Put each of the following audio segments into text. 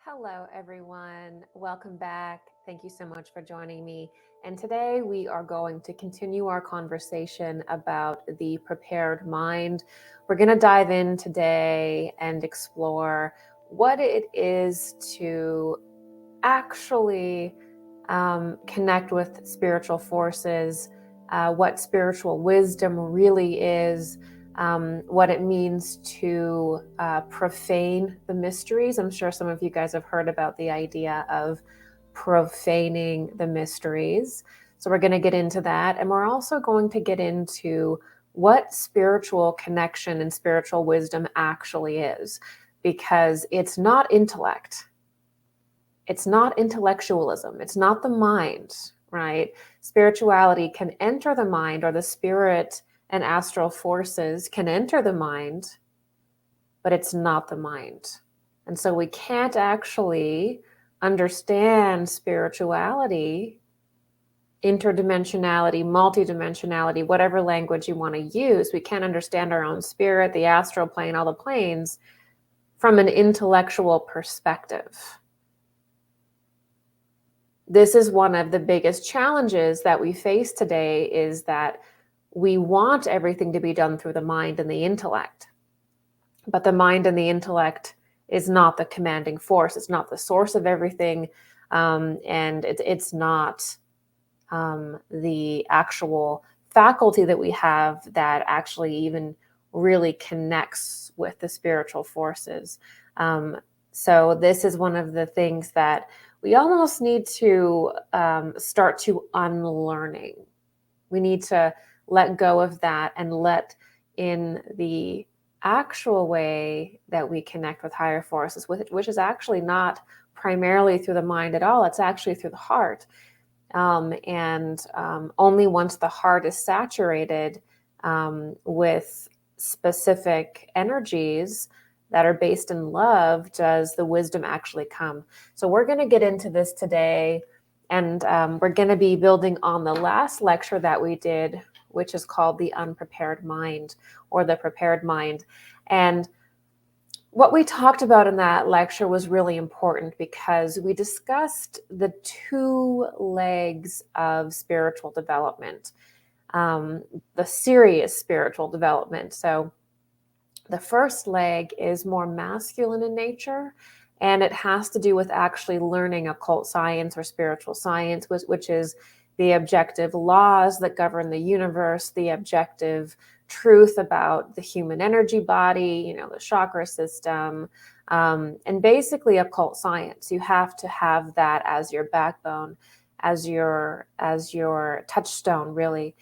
Hello, everyone. Welcome back. Thank you so much for joining me. And today we are going to continue our conversation about the prepared mind. We're going to dive in today and explore what it is to actually connect with spiritual forces, what spiritual wisdom really is, what it means to profane the mysteries. I'm sure some of you guys have heard about the idea of profaning the mysteries. So we're going to get into that. And we're also going to get into what spiritual connection and spiritual wisdom actually is, because it's not intellect. It's not intellectualism. It's not the mind, right? Spirituality can enter the mind, or the spirit and astral forces can enter the mind, but it's not the mind. And so we can't actually understand spirituality, interdimensionality, multidimensionality, whatever language you want to use. We can't understand our own spirit, the astral plane, all the planes from an intellectual perspective. This is one of the biggest challenges that we face today, is that we want everything to be done through the mind and the intellect. But the mind and the intellect is not the commanding force. It's not the source of everything. And it's not the actual faculty that we have that actually even really connects with the spiritual forces. So this is one of the things that we almost need to start to unlearning. We need to let go of that and let in the actual way that we connect with higher forces, which is actually not primarily through the mind at all. It's actually through the heart. And only once the heart is saturated with specific energies that are based in love does the wisdom actually come. So we're going to get into this today, and we're going to be building on the last lecture that we did, which is called The Unprepared Mind, or The Prepared Mind. And what we talked about in that lecture was really important, because we discussed the two legs of spiritual development, the serious spiritual development. So the first leg is more masculine in nature, and it has to do with actually learning occult science or spiritual science, which is the objective laws that govern the universe, the objective truth about the human energy body, the chakra system, and basically occult science. You have to have that as your backbone, as your touchstone, really.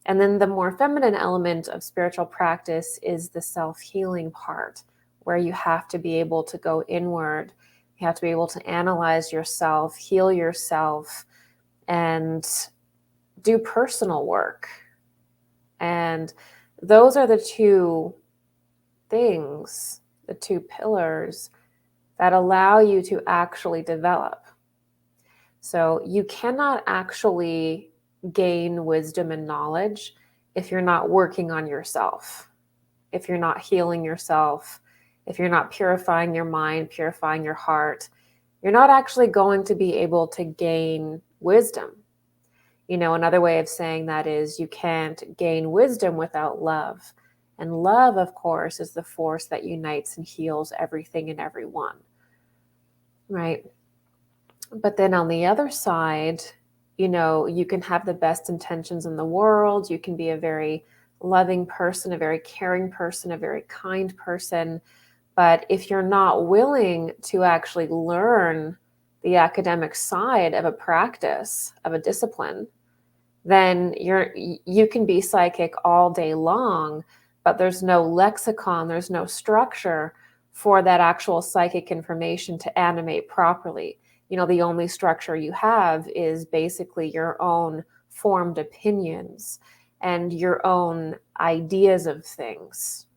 And then the more feminine element of spiritual practice is the self-healing part, where you have to be able to go inward. You have to be able to analyze yourself, heal yourself, and do personal work. And those are the two things, the two pillars that allow you to actually develop. So you cannot actually gain wisdom and knowledge if you're not working on yourself, if you're not healing yourself, if you're not purifying your mind, purifying your heart. You're not actually going to be able to gain wisdom. Another way of saying that is you can't gain wisdom without love. And love, of course, is the force that unites and heals everything and everyone, right? But then on the other side, you can have the best intentions in the world. You can be a very loving person, a very caring person, a very kind person. But if you're not willing to actually learn the academic side of a practice, of a discipline, then you can be psychic all day long, but there's no lexicon, there's no structure for that actual psychic information to animate properly. The only structure you have is basically your own formed opinions and your own ideas of things.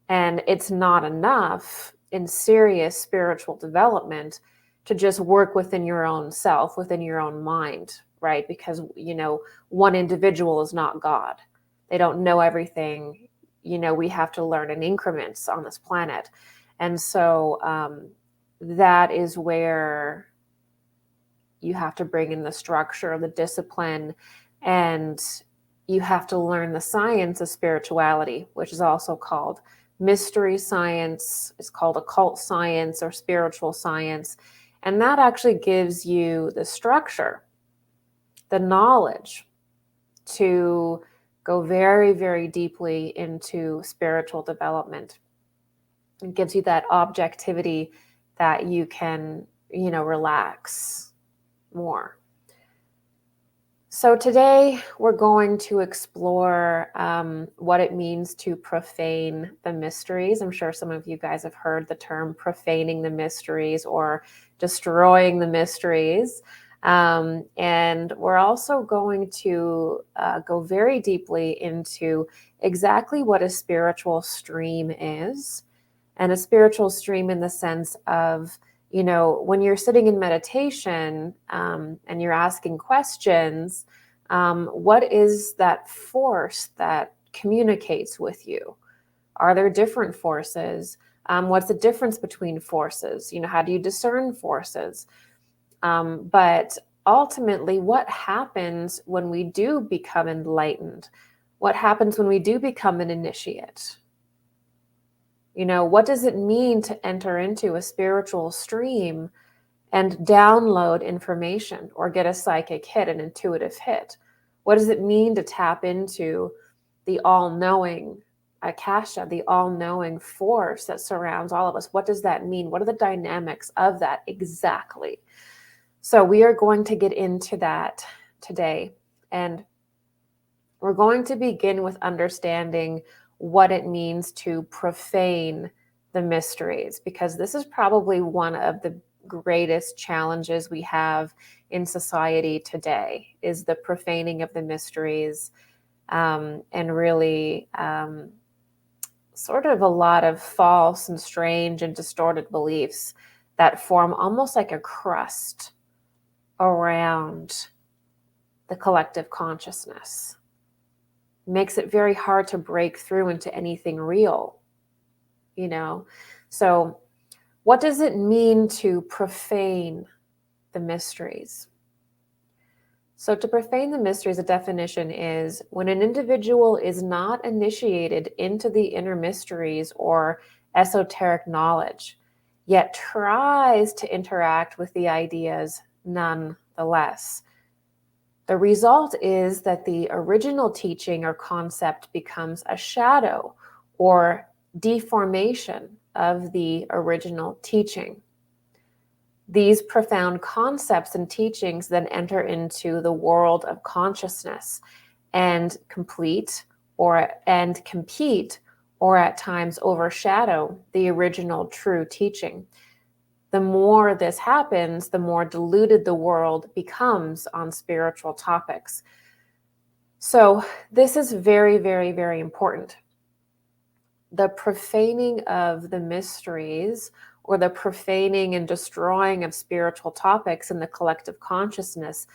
And it's not enough in serious spiritual development to just work within your own self, within your own mind, right? Because, one individual is not God. They don't know everything. We have to learn in increments on this planet. And so that is where you have to bring in the structure, the discipline, and you have to learn the science of spirituality, which is also called mystery science. It's called occult science or spiritual science. And that actually gives you the structure, the knowledge to go very, very deeply into spiritual development. It gives you that objectivity that you can, relax more. So today we're going to explore what it means to profane the mysteries. I'm sure some of you guys have heard the term profaning the mysteries or destroying the mysteries. And we're also going to go very deeply into exactly what a spiritual stream is. And a spiritual stream in the sense of, when you're sitting in meditation and you're asking questions, what is that force that communicates with you? Are there different forces? What's the difference between forces? How do you discern forces? But ultimately, what happens when we do become enlightened? What happens when we do become an initiate? What does it mean to enter into a spiritual stream and download information or get a psychic hit, an intuitive hit? What does it mean to tap into the all-knowing Akasha, the all-knowing force that surrounds all of us? What does that mean? What are the dynamics of that exactly? So we are going to get into that today. And we're going to begin with understanding what it means to profane the mysteries, because this is probably one of the greatest challenges we have in society today, is the profaning of the mysteries, and really sort of a lot of false and strange and distorted beliefs that form almost like a crust around the collective consciousness. Makes it very hard to break through into anything real, So what does it mean to profane the mysteries? So to profane the mysteries, the definition is when an individual is not initiated into the inner mysteries or esoteric knowledge, yet tries to interact with the ideas nonetheless. The result is that the original teaching or concept becomes a shadow or deformation of the original teaching. These profound concepts and teachings then enter into the world of consciousness and compete or at times overshadow the original true teaching. The more this happens, the more diluted the world becomes on spiritual topics. So this is very, very, very important. The profaning of the mysteries, or the profaning and destroying of spiritual topics in the collective consciousness,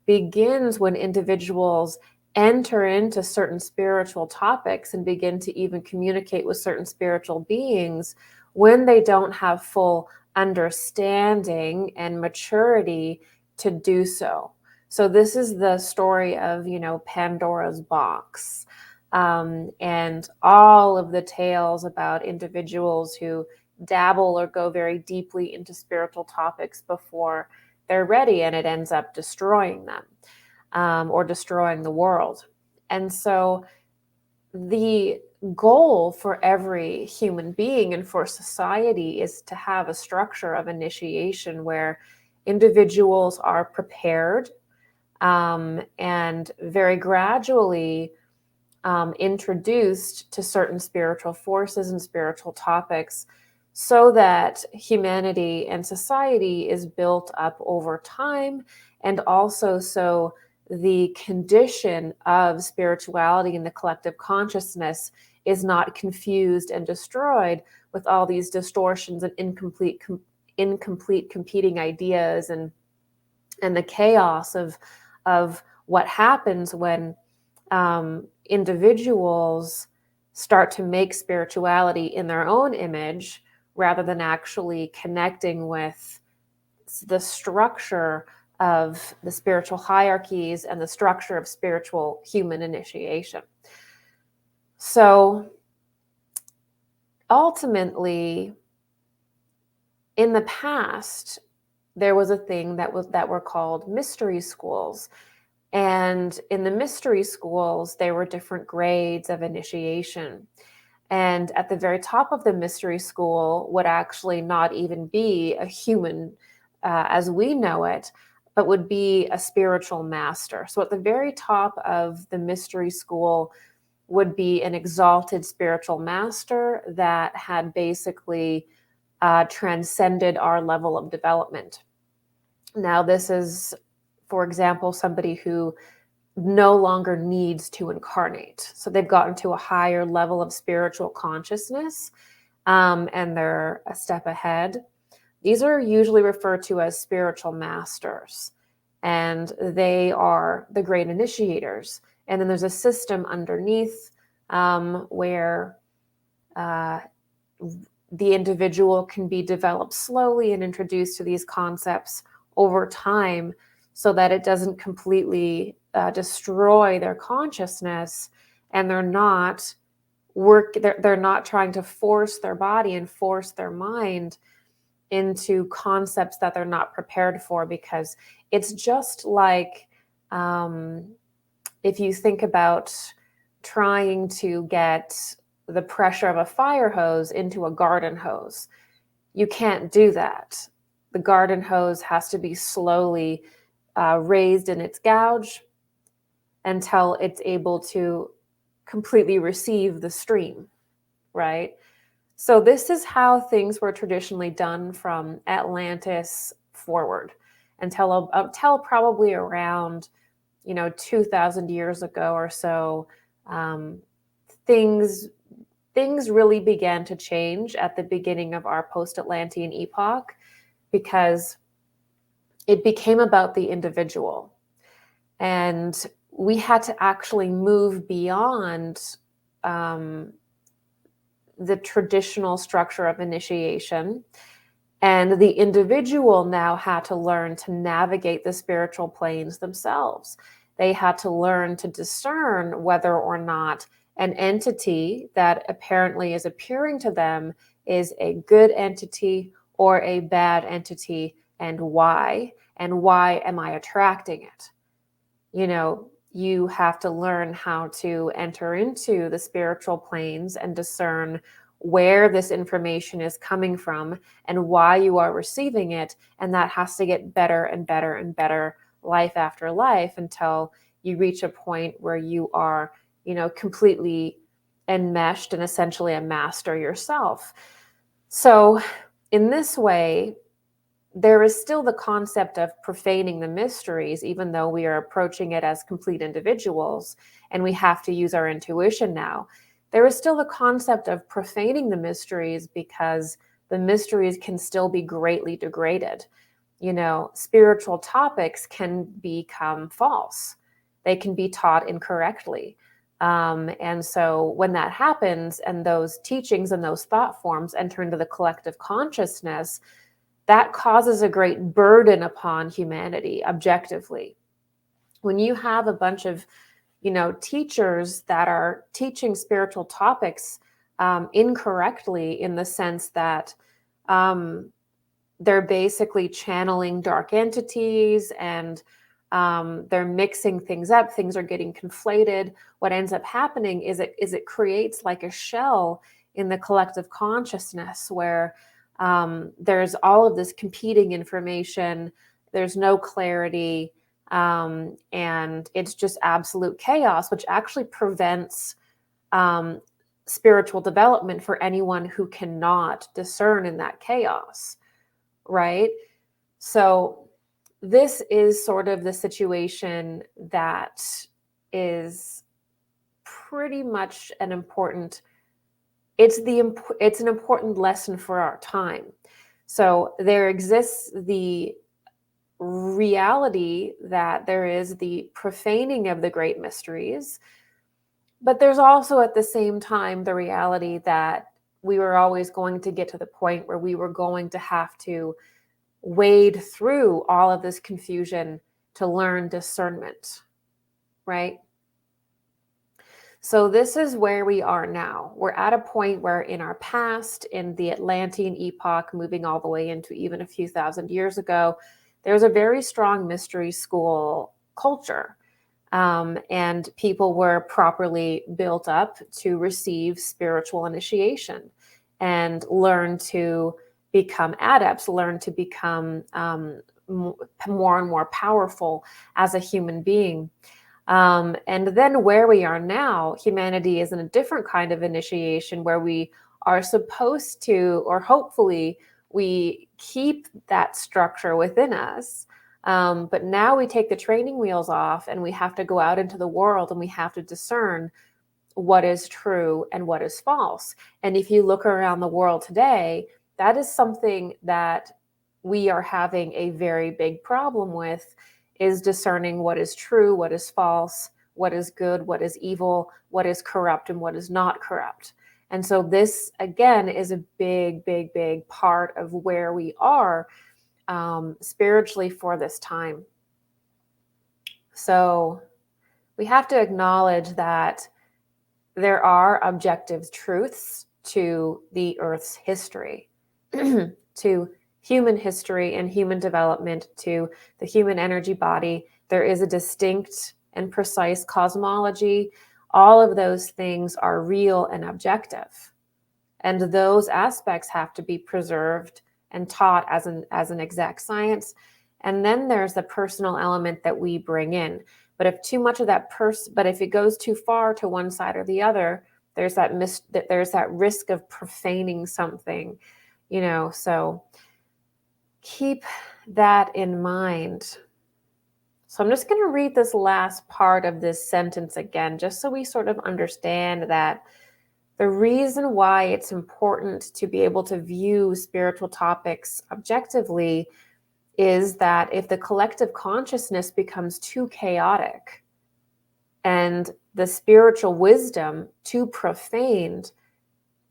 begins when individuals enter into certain spiritual topics and begin to even communicate with certain spiritual beings when they don't have full understanding and maturity to do so. So this is the story of, Pandora's box, and all of the tales about individuals who dabble or go very deeply into spiritual topics before they're ready, and it ends up destroying them, or destroying the world. And so the goal for every human being and for society is to have a structure of initiation where individuals are prepared, and very gradually introduced to certain spiritual forces and spiritual topics, so that humanity and society is built up over time, and also so the condition of spirituality in the collective consciousness is not confused and destroyed with all these distortions and incomplete competing ideas, and the chaos of what happens when individuals start to make spirituality in their own image rather than actually connecting with the structure of the spiritual hierarchies and the structure of spiritual human initiation. So ultimately, in the past, there was a thing that were called mystery schools. And in the mystery schools, there were different grades of initiation. And at the very top of the mystery school would actually not even be a human as we know it, but would be a spiritual master. So at the very top of the mystery school would be an exalted spiritual master that had basically transcended our level of development. Now, this is, for example, somebody who no longer needs to incarnate. So they've gotten to a higher level of spiritual consciousness, and they're a step ahead. These are usually referred to as spiritual masters, and they are the great initiators. And then there's a system underneath where the individual can be developed slowly and introduced to these concepts over time, so that it doesn't completely destroy their consciousness, and they're not trying to force their body and force their mind into concepts that they're not prepared for. Because it's just like if you think about trying to get the pressure of a fire hose into a garden hose. You can't do that. The garden hose has to be slowly raised in its gouge until it's able to completely receive the stream, right? So this is how things were traditionally done from Atlantis forward until probably around 2,000 years ago or so. Things really began to change at the beginning of our post-Atlantean epoch, because it became about the individual. And we had to actually move beyond the traditional structure of initiation. And the individual now had to learn to navigate the spiritual planes themselves. They had to learn to discern whether or not an entity that apparently is appearing to them is a good entity or a bad entity, and why am I attracting it? You have to learn how to enter into the spiritual planes and discern where this information is coming from and why you are receiving it. And that has to get better and better and better life after life, until you reach a point where you are completely enmeshed and essentially a master yourself. So in this way, there is still the concept of profaning the mysteries, even though we are approaching it as complete individuals and we have to use our intuition now. There is still the concept of profaning the mysteries, because the mysteries can still be greatly degraded. Spiritual topics can become false. They can be taught incorrectly. And so when that happens and those teachings and those thought forms enter into the collective consciousness, that causes a great burden upon humanity objectively. When you have a bunch of, teachers that are teaching spiritual topics incorrectly, in the sense that they're basically channeling dark entities and they're mixing things up, things are getting conflated. What ends up happening is it creates like a shell in the collective consciousness where there's all of this competing information, there's no clarity, and it's just absolute chaos, which actually prevents spiritual development for anyone who cannot discern in that chaos, right? So this is sort of the situation that is pretty much an important, it's an important lesson for our time. So there exists the reality that there is the profaning of the great mysteries, but there's also at the same time the reality that we were always going to get to the point where we were going to have to wade through all of this confusion to learn discernment, right? So this is where we are now. We're at a point where in our past, in the Atlantean epoch, moving all the way into even a few thousand years ago, there's a very strong mystery school culture. And people were properly built up to receive spiritual initiation and learn to become adepts, learn to become more and more powerful as a human being. And then where we are now, humanity is in a different kind of initiation where we are supposed to, or hopefully we keep that structure within us. But now we take the training wheels off and we have to go out into the world and we have to discern what is true and what is false. And if you look around the world today, that is something that we are having a very big problem with, is discerning what is true, what is false, what is good, what is evil, what is corrupt, and what is not corrupt. And so this, again, is a big, big, big part of where we are spiritually for this time. So we have to acknowledge that there are objective truths to the Earth's history, to human history and human development, to the human energy body. There is a distinct and precise cosmology. All of those things are real and objective. And those aspects have to be preserved and taught as an exact science. And then there's the personal element that we bring in. But if too much of that but if it goes too far to one side or the other, there's that risk of profaning something, so keep that in mind. So I'm just going to read this last part of this sentence again, just so we sort of understand that the reason why it's important to be able to view spiritual topics objectively is that if the collective consciousness becomes too chaotic and the spiritual wisdom too profaned,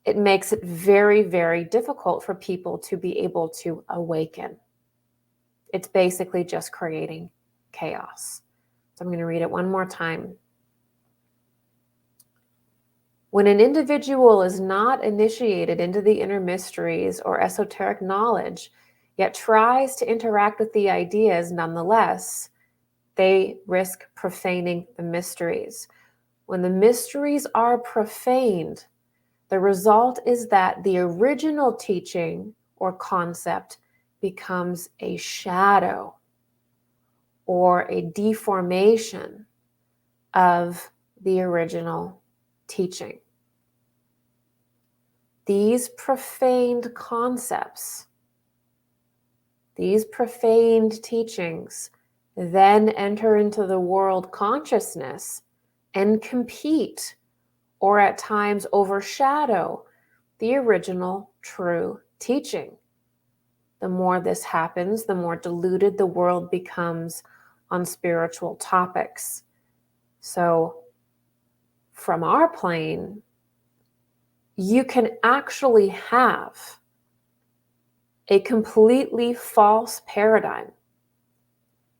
it makes it very, very difficult for people to be able to awaken. It's basically just creating chaos. So I'm going to read it one more time. When an individual is not initiated into the inner mysteries or esoteric knowledge, yet tries to interact with the ideas nonetheless, they risk profaning the mysteries. When the mysteries are profaned, the result is that the original teaching or concept becomes a shadow or a deformation of the original teaching. These profaned concepts, these profaned teachings, then enter into the world consciousness and compete, or at times overshadow, the original true teaching. The more this happens, the more diluted the world becomes on spiritual topics. So from our plane, you can actually have a completely false paradigm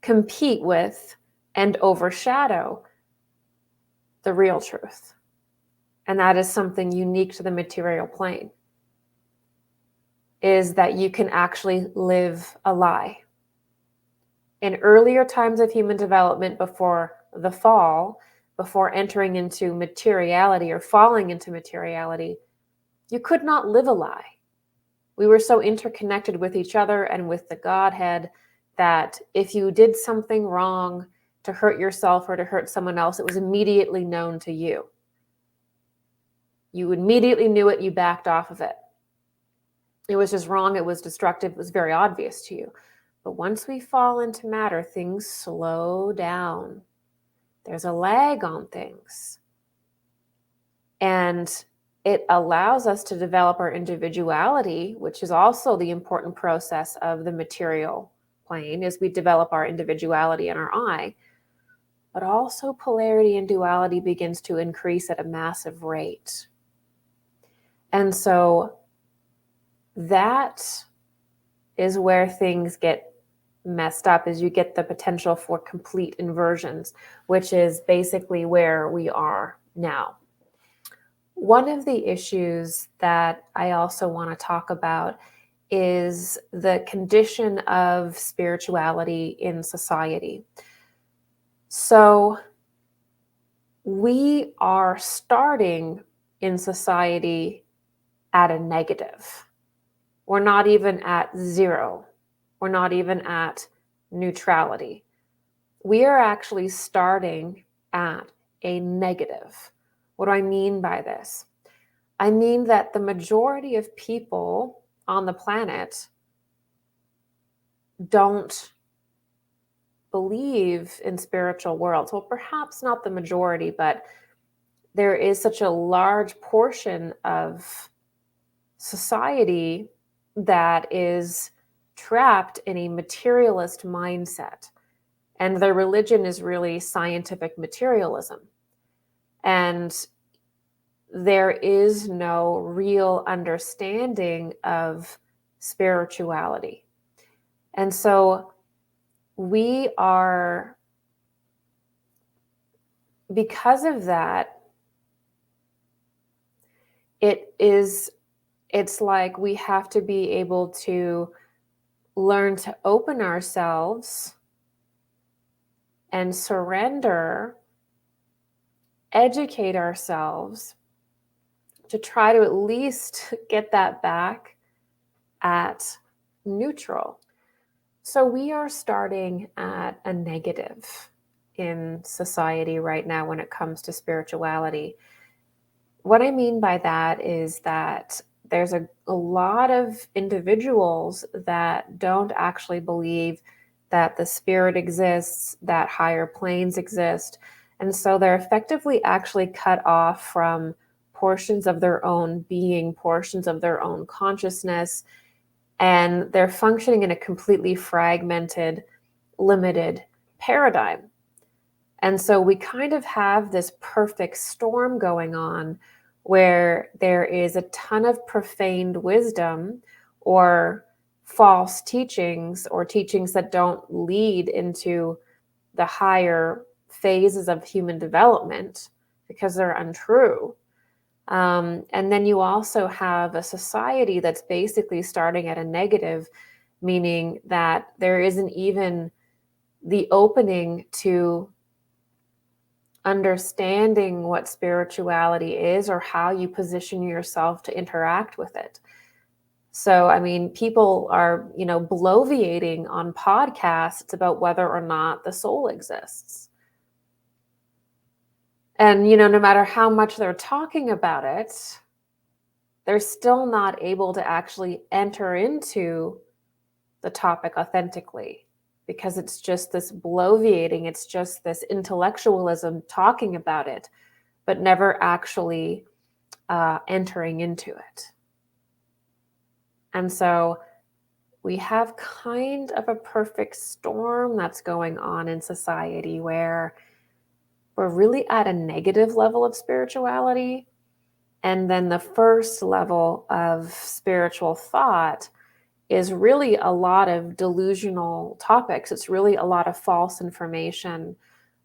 compete with and overshadow the real truth. And that is something unique to the material plane, is that you can actually live a lie. In earlier times of human development, before the fall, before entering into materiality or falling into materiality, you could not live a lie. We were so interconnected with each other and with the Godhead that if you did something wrong to hurt yourself or to hurt someone else, it was immediately known to you. You immediately knew it, you backed off of it. It was just wrong, it was destructive, it was very obvious to you. But once we fall into matter, things slow down. There's a lag on things. And it allows us to develop our individuality, which is also the important process of the material plane, is we develop our individuality in our eye. But also polarity and duality begins to increase at a massive rate. And so that is where things get messed up, is you get the potential for complete inversions, which is basically where we are now. One of the issues that I also want to talk about is the condition of spirituality in society. So we are starting in society at a negative. We're not even at zero. We're not even at neutrality. We are actually starting at a negative. What do I mean by this? I mean that the majority of people on the planet don't believe in spiritual worlds. Well, perhaps not the majority, but there is such a large portion of society that is trapped in a materialist mindset. And their religion is really scientific materialism. And there is no real understanding of spirituality. And so we are, because of that, it's like we have to be able to learn to open ourselves and surrender, educate ourselves to try to at least get that back at neutral. So we are starting at a negative in society right now when it comes to spirituality. What I mean by that is that there's a lot of individuals that don't actually believe that the spirit exists, that higher planes exist. And so they're effectively actually cut off from portions of their own being, portions of their own consciousness, and they're functioning in a completely fragmented, limited paradigm. And so we kind of have this perfect storm going on where there is a ton of profaned wisdom or false teachings or teachings that don't lead into the higher phases of human development because they're untrue. And then you also have a society that's basically starting at a negative, meaning that there isn't even the opening to understanding what spirituality is or how you position yourself to interact with it. So, I mean, people are, bloviating on podcasts about whether or not the soul exists. And, no matter how much they're talking about it, they're still not able to actually enter into the topic authentically because it's just this bloviating, it's just this intellectualism talking about it, but never actually entering into it. And so we have kind of a perfect storm that's going on in society where we're really at a negative level of spirituality. And then the first level of spiritual thought is really a lot of delusional topics. It's really a lot of false information.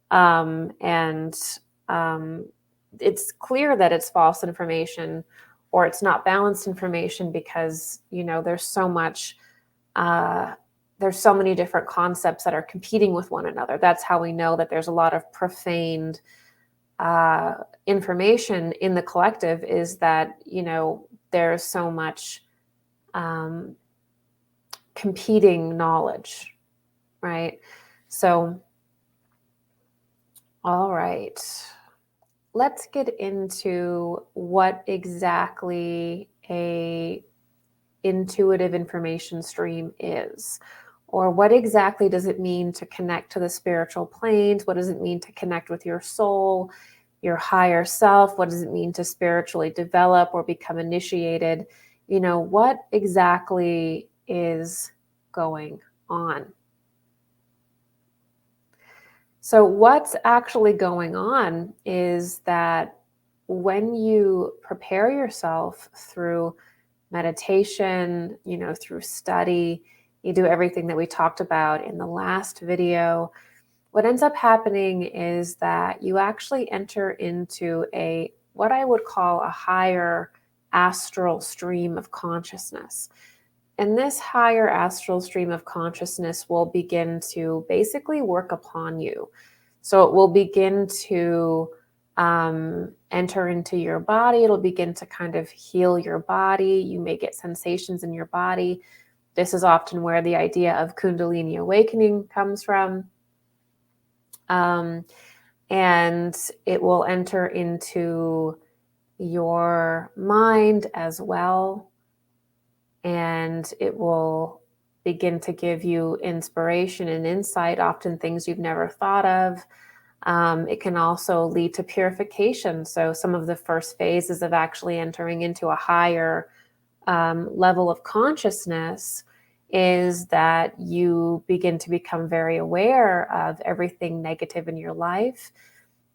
And it's clear that it's false information or it's not balanced information because, there's so much, there's so many different concepts that are competing with one another. That's how we know that there's a lot of profaned information in the collective, is that, there's so much competing knowledge, right? So, all right, let's get into what exactly a intuitive information stream is, or what exactly does it mean to connect to the spiritual planes? What does it mean to connect with your soul, your higher self? What does it mean to spiritually develop or become initiated? What exactly is going on? So what's actually going on is that when you prepare yourself through meditation, through study, you do everything that we talked about in the last video, what ends up happening is that you actually enter into what I would call a higher astral stream of consciousness. And this higher astral stream of consciousness will begin to basically work upon you. So it will begin to enter into your body. It'll begin to kind of heal your body. You may get sensations in your body. This is often where the idea of Kundalini awakening comes from. And it will enter into your mind as well. And it will begin to give you inspiration and insight, often things you've never thought of. It can also lead to purification. So some of the first phases of actually entering into a higher level of consciousness is that you begin to become very aware of everything negative in your life,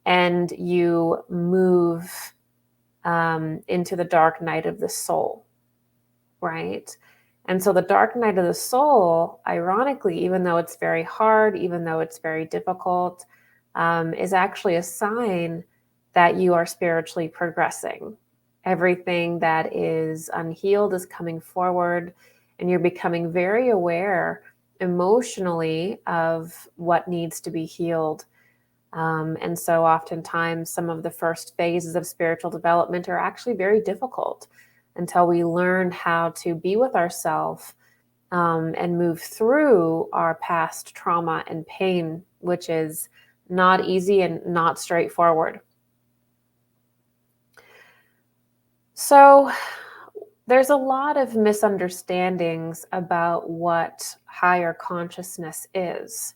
and you move into the dark night of the soul, right? And so the dark night of the soul, ironically, even though it's very hard, even though it's very difficult, is actually a sign that you are spiritually progressing. Everything that is unhealed is coming forward, and you're becoming very aware emotionally of what needs to be healed. And so oftentimes some of the first phases of spiritual development are actually very difficult until we learn how to be with ourselves and move through our past trauma and pain, which is not easy and not straightforward. So there's a lot of misunderstandings about what higher consciousness is.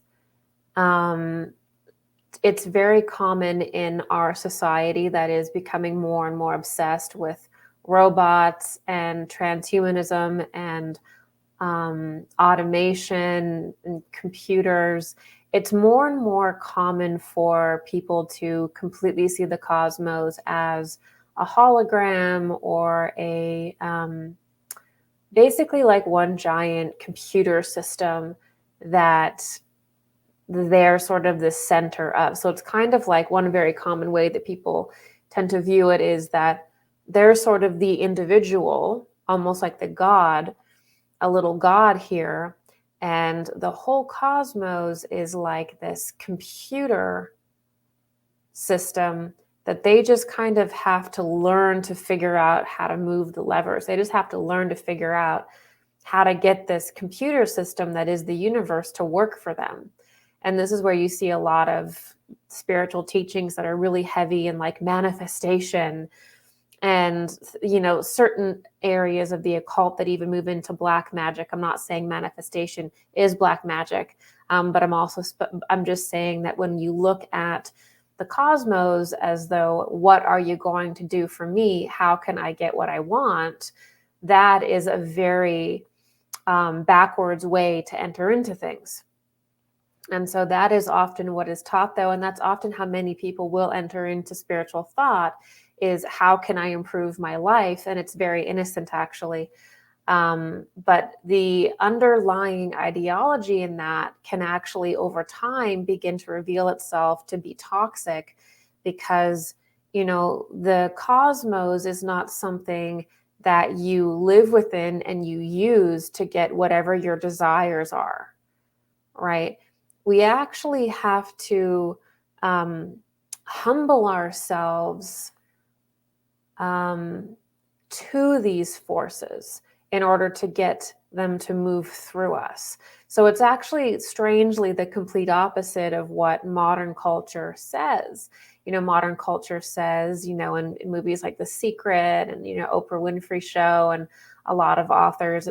It's very common in our society that is becoming more and more obsessed with robots and transhumanism and automation and computers. It's more and more common for people to completely see the cosmos as a hologram or a basically like one giant computer system that they're sort of the center of. So it's kind of like one very common way that people tend to view it is that they're sort of the individual, almost like the god, a little god here, and the whole cosmos is like this computer system that they just kind of have to learn to figure out how to move the levers. They just have to learn to figure out how to get this computer system that is the universe to work for them. And this is where you see a lot of spiritual teachings that are really heavy in like manifestation and, certain areas of the occult that even move into black magic. I'm not saying manifestation is black magic, but I'm just saying that when you look at the cosmos as though, what are you going to do for me? How can I get what I want? That is a very backwards way to enter into things. And so that is often what is taught, though, and that's often how many people will enter into spiritual thought is, how can I improve my life? And it's very innocent, actually. But the underlying ideology in that can actually, over time, begin to reveal itself to be toxic because, the cosmos is not something that you live within and you use to get whatever your desires are, right? We actually have to humble ourselves to these forces in order to get them to move through us. So it's actually strangely the complete opposite of what modern culture says. Modern culture says, in movies like The Secret and, Oprah Winfrey Show and a lot of authors,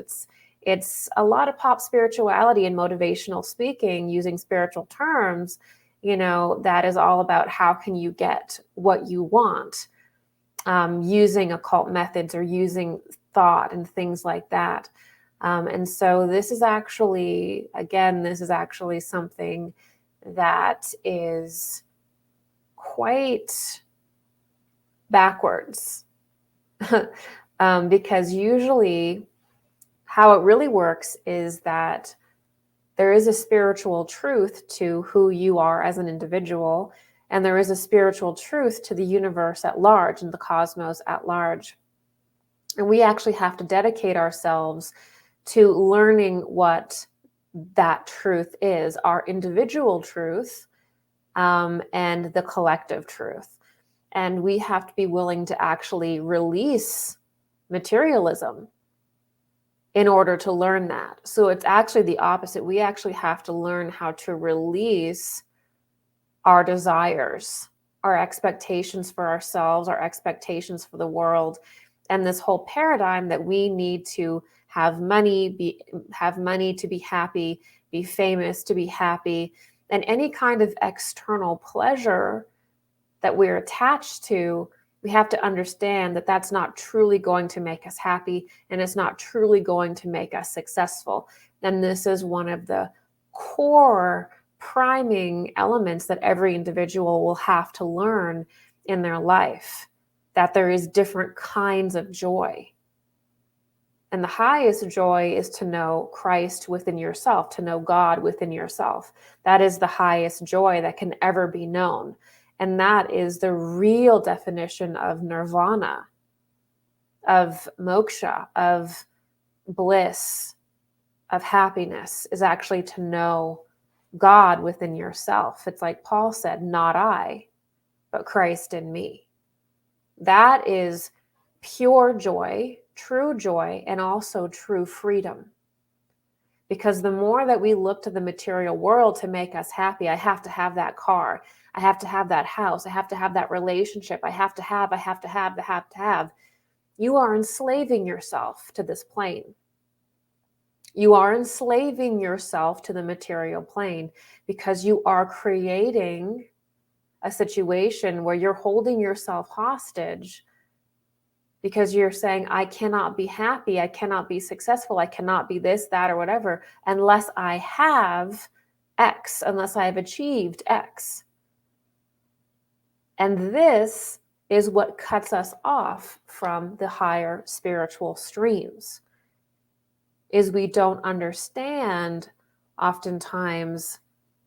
it's a lot of pop spirituality and motivational speaking using spiritual terms, that is all about how can you get what you want, using occult methods or using thought and things like that. And so this is actually something that is quite backwards. Because usually how it really works is that there is a spiritual truth to who you are as an individual, and there is a spiritual truth to the universe at large and the cosmos at large. And we actually have to dedicate ourselves to learning what that truth is, our individual truth, and the collective truth. And we have to be willing to actually release materialism in order to learn that. So it's actually the opposite. We actually have to learn how to release our desires, our expectations for ourselves, our expectations for the world, and this whole paradigm that we need to have money, have money to be happy, be famous to be happy, and any kind of external pleasure that we're attached to, we have to understand that that's not truly going to make us happy, and it's not truly going to make us successful. And this is one of the core priming elements that every individual will have to learn in their life, that there is different kinds of joy. And the highest joy is to know Christ within yourself, to know God within yourself. That is the highest joy that can ever be known. And that is the real definition of nirvana, of moksha, of bliss, of happiness, is actually to know God within yourself. It's like Paul said, not I, but Christ in me. That is pure joy, true joy, and also true freedom. Because the more that we look to the material world to make us happy, I have to have that car, I have to have that house, I have to have that relationship, I have to have, you are enslaving yourself to this plane. You are enslaving yourself to the material plane because you are creating a situation where you're holding yourself hostage because you're saying, I cannot be happy, I cannot be successful, I cannot be this, that, or whatever, unless I have X, unless I have achieved X. And this is what cuts us off from the higher spiritual streams, is we don't understand oftentimes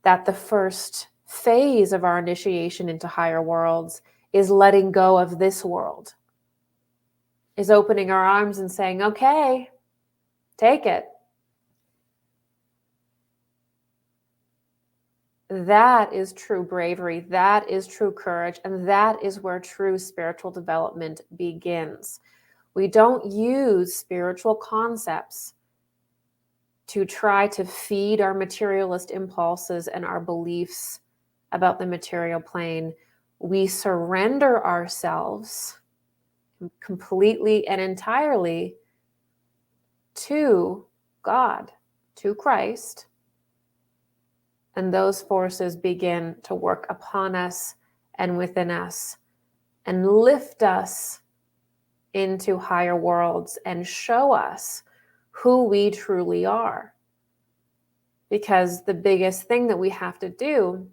that the first phase of our initiation into higher worlds is letting go of this world, is opening our arms and saying, okay, take it. That is true bravery. That is true courage. And that is where true spiritual development begins. We don't use spiritual concepts to try to feed our materialist impulses and our beliefs about the material plane. We surrender ourselves completely and entirely to God, to Christ, and those forces begin to work upon us and within us and lift us into higher worlds and show us who we truly are. Because the biggest thing that we have to do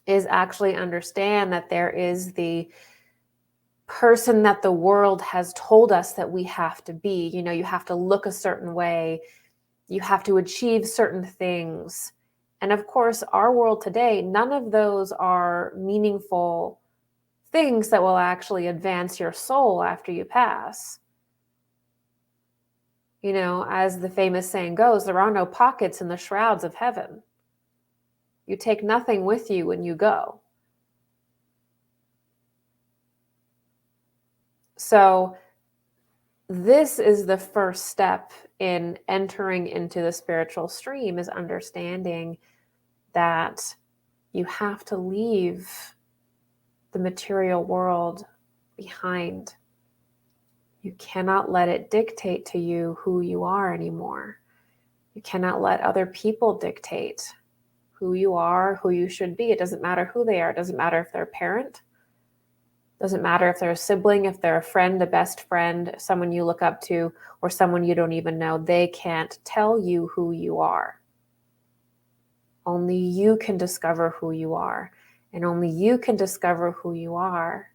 is actually understand that there is the person that the world has told us that we have to be. You know, you have to look a certain way, you have to achieve certain things. And of course, our world today, none of those are meaningful things that will actually advance your soul after you pass. You know, as the famous saying goes, there are no pockets in the shrouds of heaven. You take nothing with you when you go. So this is the first step in entering into the spiritual stream, is understanding that you have to leave the material world behind. You cannot let it dictate to you who you are anymore. You cannot let other people dictate who you are, who you should be. It doesn't matter who they are. It doesn't matter if they're a parent. It doesn't matter if they're a sibling, if they're a friend, a best friend, someone you look up to, or someone you don't even know. They can't tell you who you are. Only you can discover who you are. And only you can discover who you are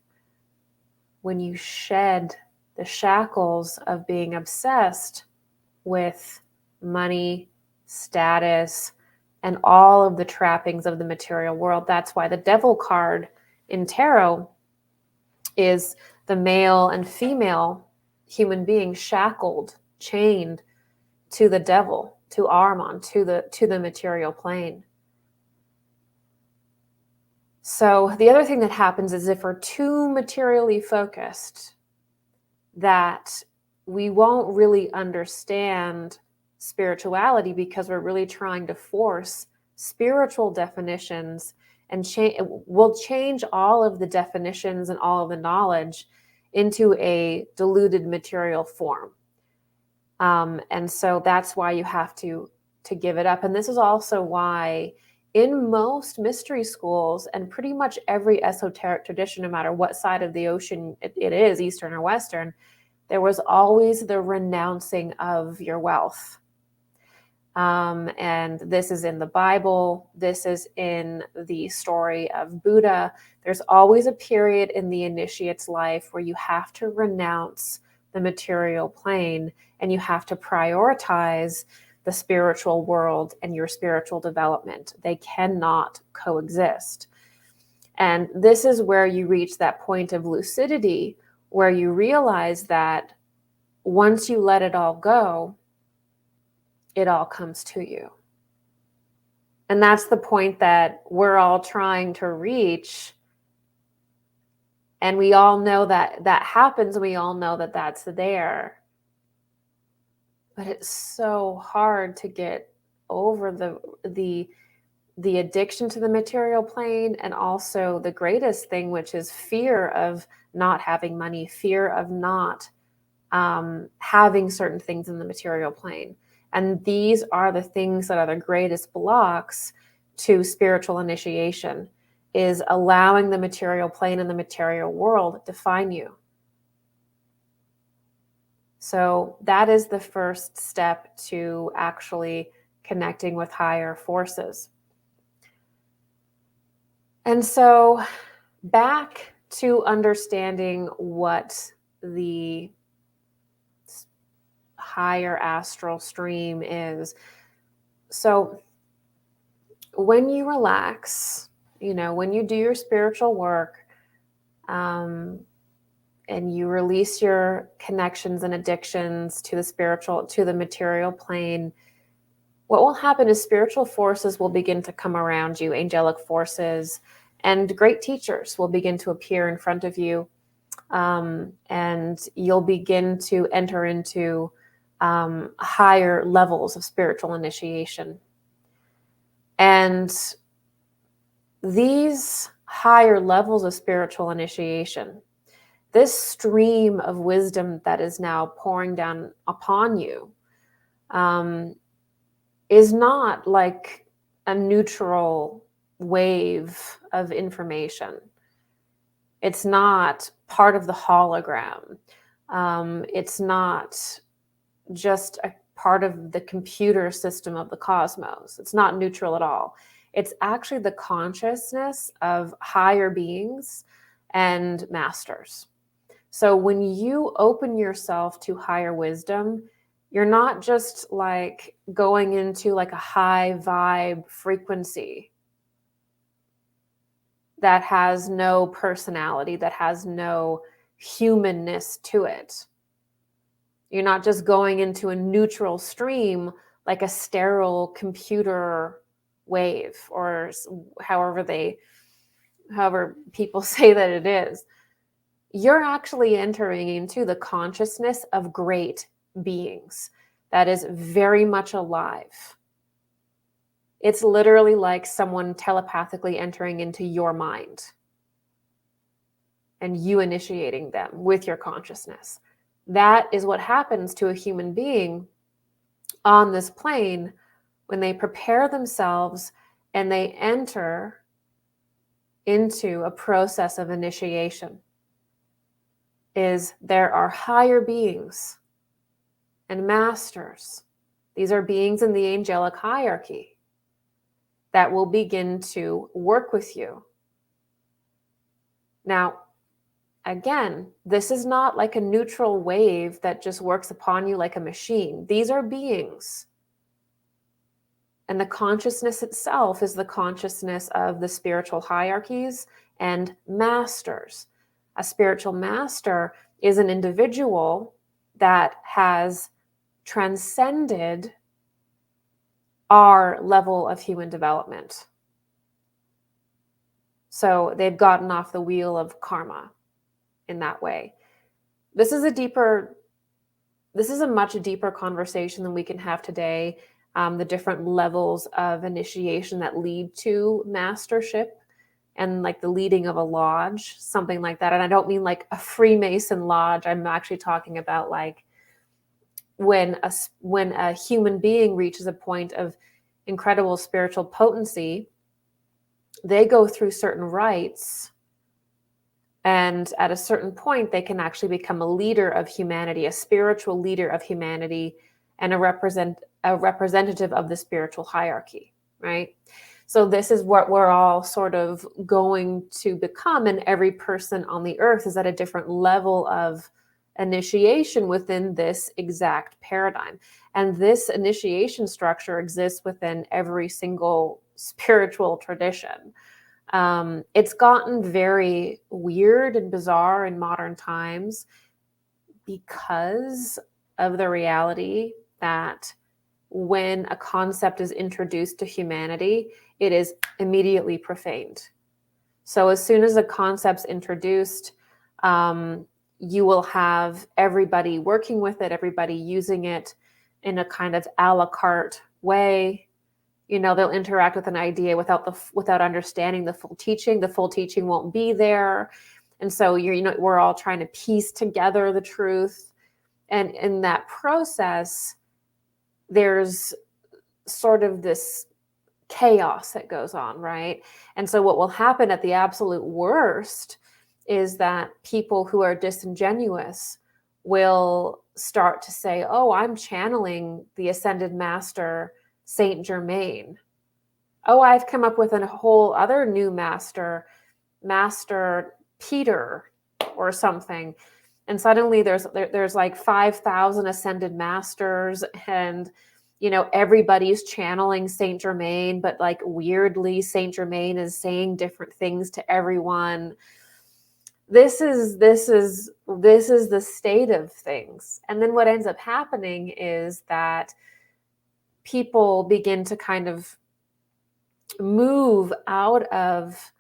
when you shed the shackles of being obsessed with money, status, and all of the trappings of the material world. That's why the devil card in tarot is the male and female human being shackled, chained to the devil, to Ahriman, to the material plane. So the other thing that happens is if we're too materially focused, that we won't really understand spirituality because we're really trying to force spiritual definitions, and we'll change all of the definitions and all of the knowledge into a diluted material form. And so that's why you have to give it up. And this is also why in most mystery schools and pretty much every esoteric tradition, no matter what side of the ocean it is, Eastern or Western, there was always the renouncing of your wealth. And this is in the Bible. This is in the story of Buddha. There's always a period in the initiate's life where you have to renounce the material plane and you have to prioritize the spiritual world and your spiritual development. They cannot coexist. And this is where you reach that point of lucidity, where you realize that once you let it all go, it all comes to you. And that's the point that we're all trying to reach. And we all know that that happens, and we all know that that's there. But it's so hard to get over the addiction to the material plane, and also the greatest thing, which is fear of not having money, fear of not having certain things in the material plane. And these are the things that are the greatest blocks to spiritual initiation, is allowing the material plane and the material world define you. So that is the first step to actually connecting with higher forces. And so back to understanding what the higher astral stream is. So when you relax, when you do your spiritual work, and you release your connections and addictions to the material plane, what will happen is spiritual forces will begin to come around you, angelic forces, and great teachers will begin to appear in front of you, and you'll begin to enter into higher levels of spiritual initiation. And these higher levels of spiritual initiation, this stream of wisdom that is now pouring down upon you, is not like a neutral wave of information. It's not part of the hologram. It's not just a part of the computer system of the cosmos. It's not neutral at all. It's actually the consciousness of higher beings and masters. So when you open yourself to higher wisdom, you're not just like going into like a high vibe frequency that has no personality, that has no humanness to it. You're not just going into a neutral stream like a sterile computer wave, or however people say that it is. You're actually entering into the consciousness of great beings that is very much alive. It's literally like someone telepathically entering into your mind and you initiating them with your consciousness. That is what happens to a human being on this plane when they prepare themselves and they enter into a process of initiation. Is there are higher beings and masters. These are beings in the angelic hierarchy that will begin to work with you. Now, again, this is not like a neutral wave that just works upon you like a machine. These are beings. And the consciousness itself is the consciousness of the spiritual hierarchies and masters. A spiritual master is an individual that has transcended our level of human development. So they've gotten off the wheel of karma in that way. This is a much deeper conversation than we can have today. The different levels of initiation that lead to mastership and like the leading of a lodge, something like that. And I don't mean like a Freemason lodge. I'm actually talking about like when a human being reaches a point of incredible spiritual potency, they go through certain rites, and at a certain point they can actually become a leader of humanity, a spiritual leader of humanity, and a representative of the spiritual hierarchy, right? So this is what we're all sort of going to become, and every person on the earth is at a different level of initiation within this exact paradigm. And this initiation structure exists within every single spiritual tradition. It's gotten very weird and bizarre in modern times because of the reality that when a concept is introduced to humanity, it is immediately profaned. So as soon as a concept's introduced, you will have everybody working with it, everybody using it in a kind of a la carte way. You know, they'll interact with an idea without understanding the full teaching. The full teaching won't be there. And so we're all trying to piece together the truth. And in that process, there's sort of this chaos that goes on, right? And so what will happen at the absolute worst is that people who are disingenuous will start to say, oh, I'm channeling the ascended master, Saint Germain. Oh, I've come up with a whole other new master, Master Peter or something. And suddenly there's like 5,000 ascended masters, and everybody's channeling Saint Germain, but like weirdly Saint Germain is saying different things to everyone. This is the state of things. And then what ends up happening is that people begin to kind of move out of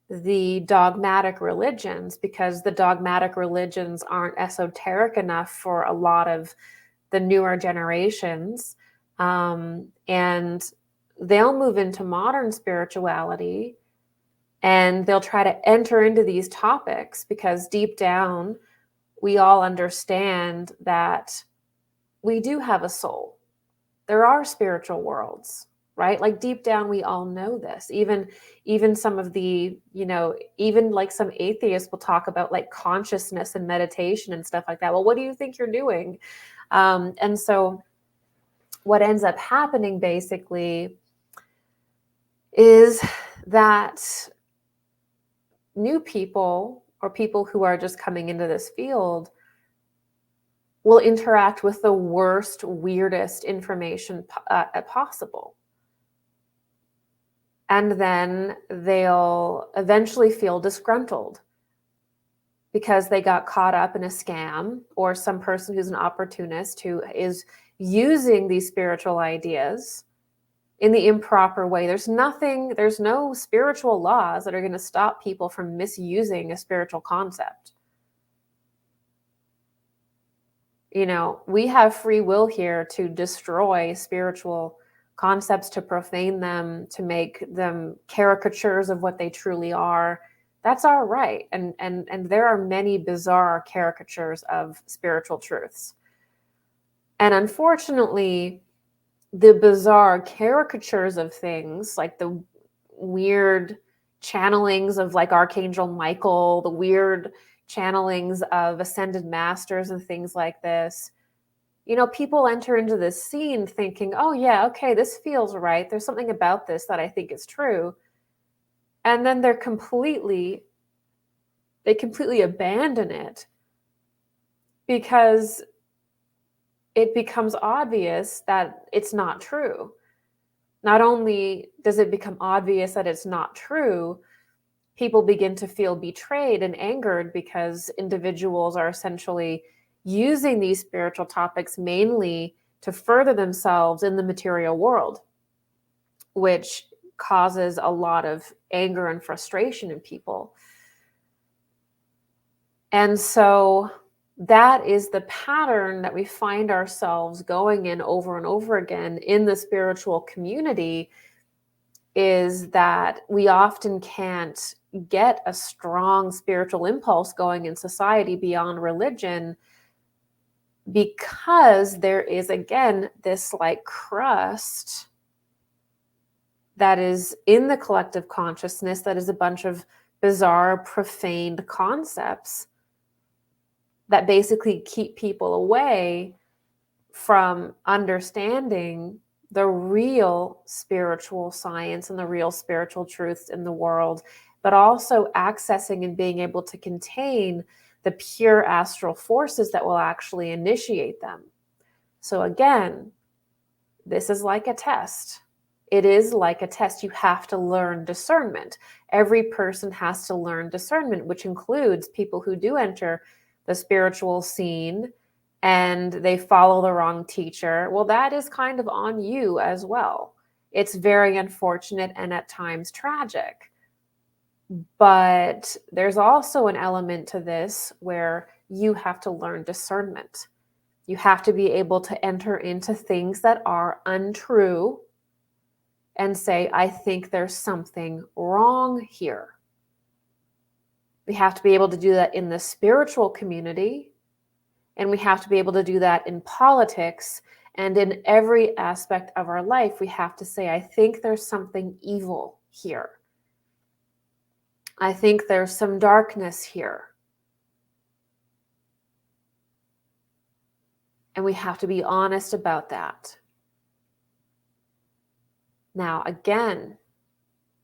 the dogmatic religions, because the dogmatic religions aren't esoteric enough for a lot of the newer generations. And they'll move into modern spirituality, and they'll try to enter into these topics because deep down, we all understand that we do have a soul. There are spiritual worlds, right? Like deep down, we all know this. Even some of the, even like some atheists will talk about like consciousness and meditation and stuff like that. Well, what do you think you're doing? And so what ends up happening basically is that new people, or people who are just coming into this field, will interact with the worst, weirdest information possible. And then they'll eventually feel disgruntled because they got caught up in a scam, or some person who's an opportunist who is using these spiritual ideas in the improper way. There's no spiritual laws that are going to stop people from misusing a spiritual concept. We have free will here to destroy spiritual concepts, to profane them, to make them caricatures of what they truly are. That's our right. And there are many bizarre caricatures of spiritual truths. And unfortunately, the bizarre caricatures of things, like the weird channelings of like Archangel Michael, the weird channelings of ascended masters and things like this, people enter into this scene thinking, oh yeah, okay, this feels right. There's something about this that I think is true. And then they're completely They completely abandon it because it becomes obvious that it's not true. Not only does it become obvious that it's not true, people begin to feel betrayed and angered because individuals are essentially using these spiritual topics mainly to further themselves in the material world, which causes a lot of anger and frustration in people. And so that is the pattern that we find ourselves going in over and over again in the spiritual community, is that we often can't get a strong spiritual impulse going in society beyond religion, because there is, again, this like crust that is in the collective consciousness that is a bunch of bizarre, profaned concepts that basically keep people away from understanding the real spiritual science and the real spiritual truths in the world, but also accessing and being able to contain the pure astral forces that will actually initiate them. So again, this is like a test. It is like a test. You have to learn discernment. Every person has to learn discernment, which includes people who do enter the spiritual scene and they follow the wrong teacher. Well, that is kind of on you as well. It's very unfortunate and at times tragic. But there's also an element to this where you have to learn discernment. You have to be able to enter into things that are untrue and say, I think there's something wrong here. We have to be able to do that in the spiritual community, and we have to be able to do that in politics, and in every aspect of our life. We have to say, I think there's something evil here. I think there's some darkness here. And we have to be honest about that. Now, again,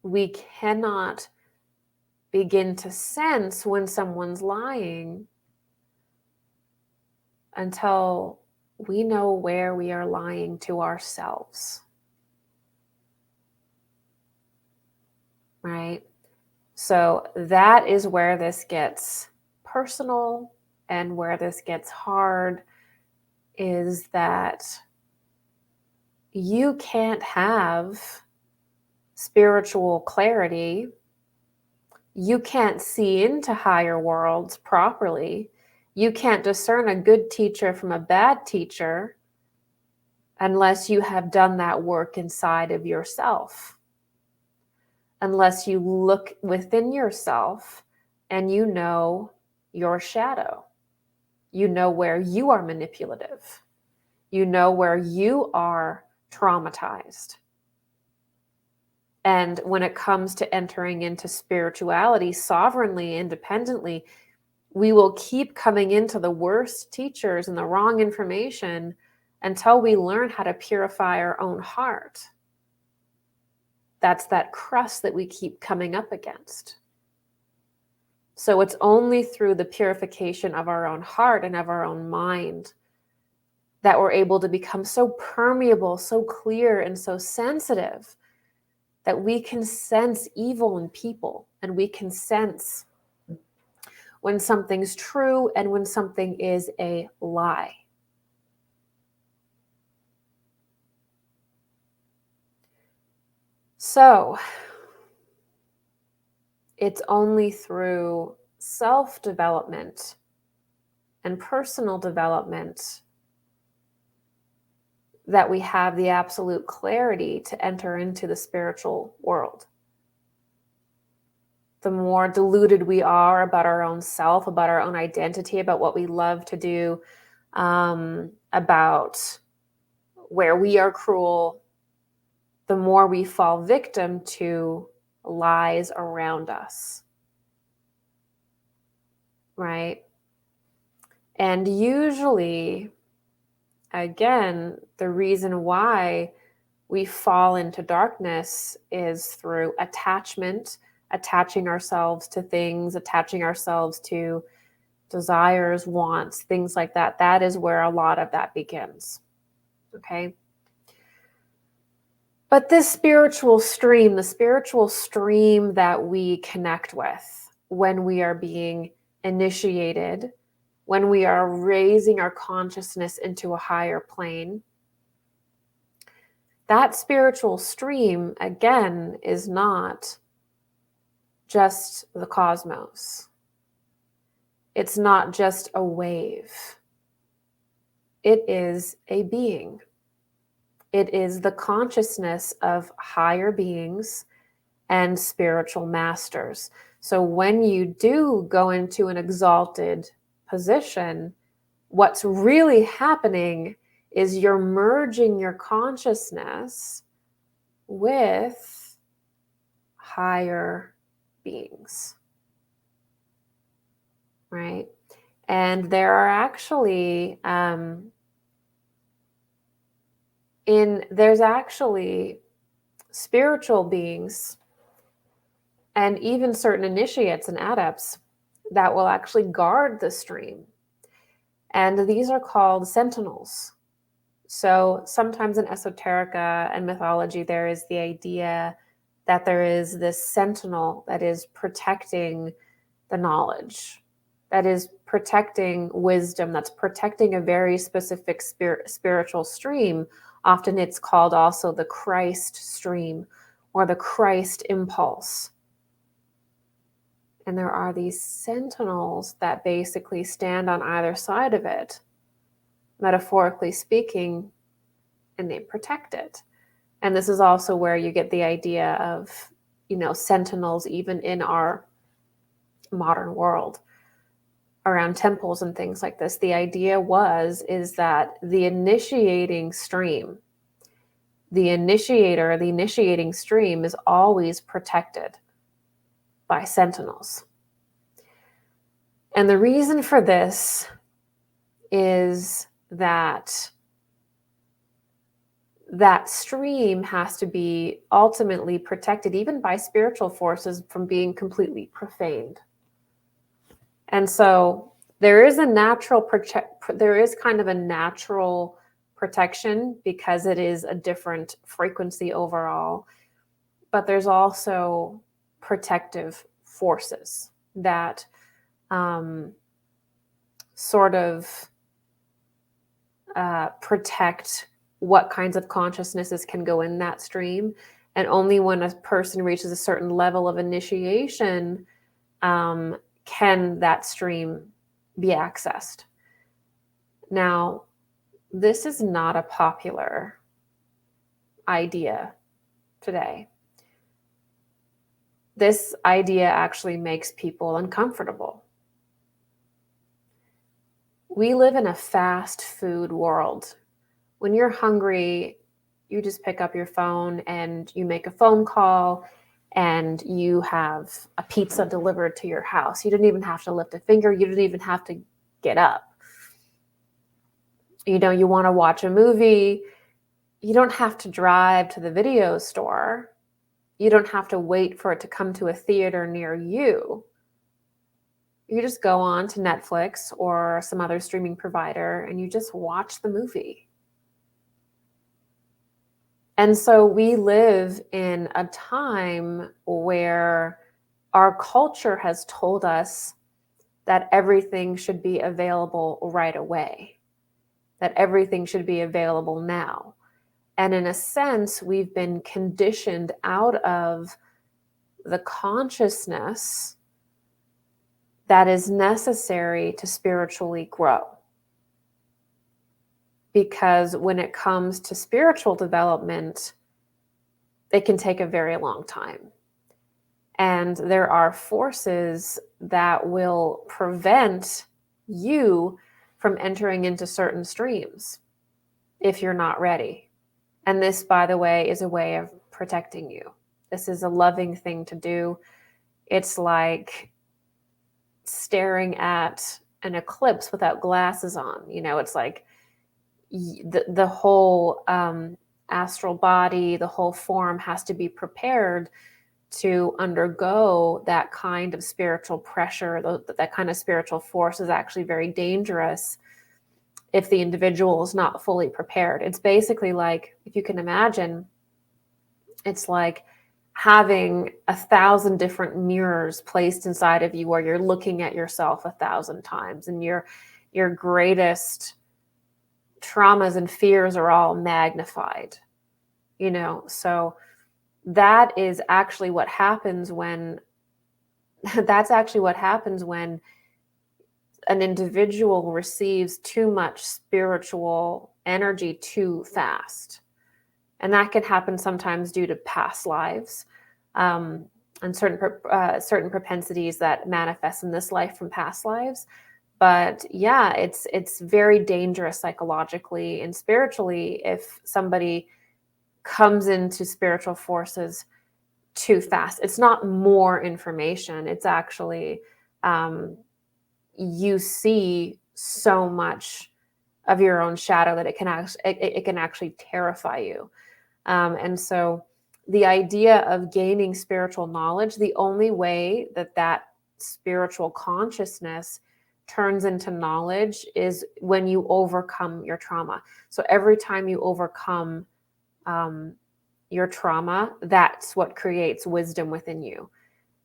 we cannot begin to sense when someone's lying until we know where we are lying to ourselves. Right? So that is where this gets personal and where this gets hard, is that you can't have spiritual clarity. You can't see into higher worlds properly. You can't discern a good teacher from a bad teacher unless you have done that work inside of yourself. Unless you look within yourself and you know your shadow. You know where you are manipulative. You know where you are traumatized. And when it comes to entering into spirituality sovereignly, independently, we will keep coming into the worst teachers and the wrong information until we learn how to purify our own heart. That's that crust that we keep coming up against. So it's only through the purification of our own heart and of our own mind that we're able to become so permeable, so clear, and so sensitive that we can sense evil in people, and we can sense when something's true and when something is a lie. So it's only through self-development and personal development that we have the absolute clarity to enter into the spiritual world. The more deluded we are about our own self, about our own identity, about what we love to do, about where we are cruel, the more we fall victim to lies around us. Right? And usually, again, the reason why we fall into darkness is through attachment, attaching ourselves to things, attaching ourselves to desires, wants, things like that. That is where a lot of that begins. Okay. But this spiritual stream, the spiritual stream that we connect with when we are being initiated, when we are raising our consciousness into a higher plane, that spiritual stream, again, is not just the cosmos. It's not just a wave. It is a being. It is the consciousness of higher beings and spiritual masters. So when you do go into an exalted position, what's really happening is you're merging your consciousness with higher beings, right? And there are actually there's actually spiritual beings and even certain initiates and adepts that will actually guard the stream. And these are called sentinels. So sometimes in esoterica and mythology, there is the idea that there is this sentinel that is protecting the knowledge, that is protecting wisdom, that's protecting a very specific spiritual stream. Often it's called also the Christ stream or the Christ impulse. And there are these sentinels that basically stand on either side of it, metaphorically speaking, and they protect it. And this is also where you get the idea of, sentinels even in our modern world around temples and things like this. The idea is that the initiating stream, the initiating stream is always protected by sentinels. And the reason for this is that stream has to be ultimately protected, even by spiritual forces, from being completely profaned. And so there is kind of a natural protection because it is a different frequency overall, but there's also protective forces that sort of protect what kinds of consciousnesses can go in that stream. And only when a person reaches a certain level of initiation can that stream be accessed. Now, this is not a popular idea today. This idea actually makes people uncomfortable. We live in a fast food world. When you're hungry, you just pick up your phone and you make a phone call and you have a pizza delivered to your house. You didn't even have to lift a finger. You didn't even have to get up. You want to watch a movie. You don't have to drive to the video store. You don't have to wait for it to come to a theater near you. You just go on to Netflix or some other streaming provider and you just watch the movie. And so we live in a time where our culture has told us that everything should be available right away, that everything should be available now. And in a sense, we've been conditioned out of the consciousness that is necessary to spiritually grow. Because when it comes to spiritual development, it can take a very long time. And there are forces that will prevent you from entering into certain streams if you're not ready. And this, by the way, is a way of protecting you. This is a loving thing to do. It's like staring at an eclipse without glasses on. It's like the whole astral body, the whole form has to be prepared to undergo that kind of spiritual pressure, that kind of spiritual force is actually very dangerous if the individual is not fully prepared. It's basically like, if you can imagine, it's like having 1,000 different mirrors placed inside of you where you're looking at yourself 1,000 times, and your greatest traumas and fears are all magnified, so that is actually what happens when an individual receives too much spiritual energy too fast. And that can happen sometimes due to past lives, and certain propensities that manifest in this life from past lives. But yeah, it's very dangerous psychologically and spiritually if somebody comes into spiritual forces too fast. It's not more information. It's actually, you see so much of your own shadow that it can actually terrify you. And so the idea of gaining spiritual knowledge, the only way that spiritual consciousness turns into knowledge is when you overcome your trauma. So every time you overcome your trauma, that's what creates wisdom within you.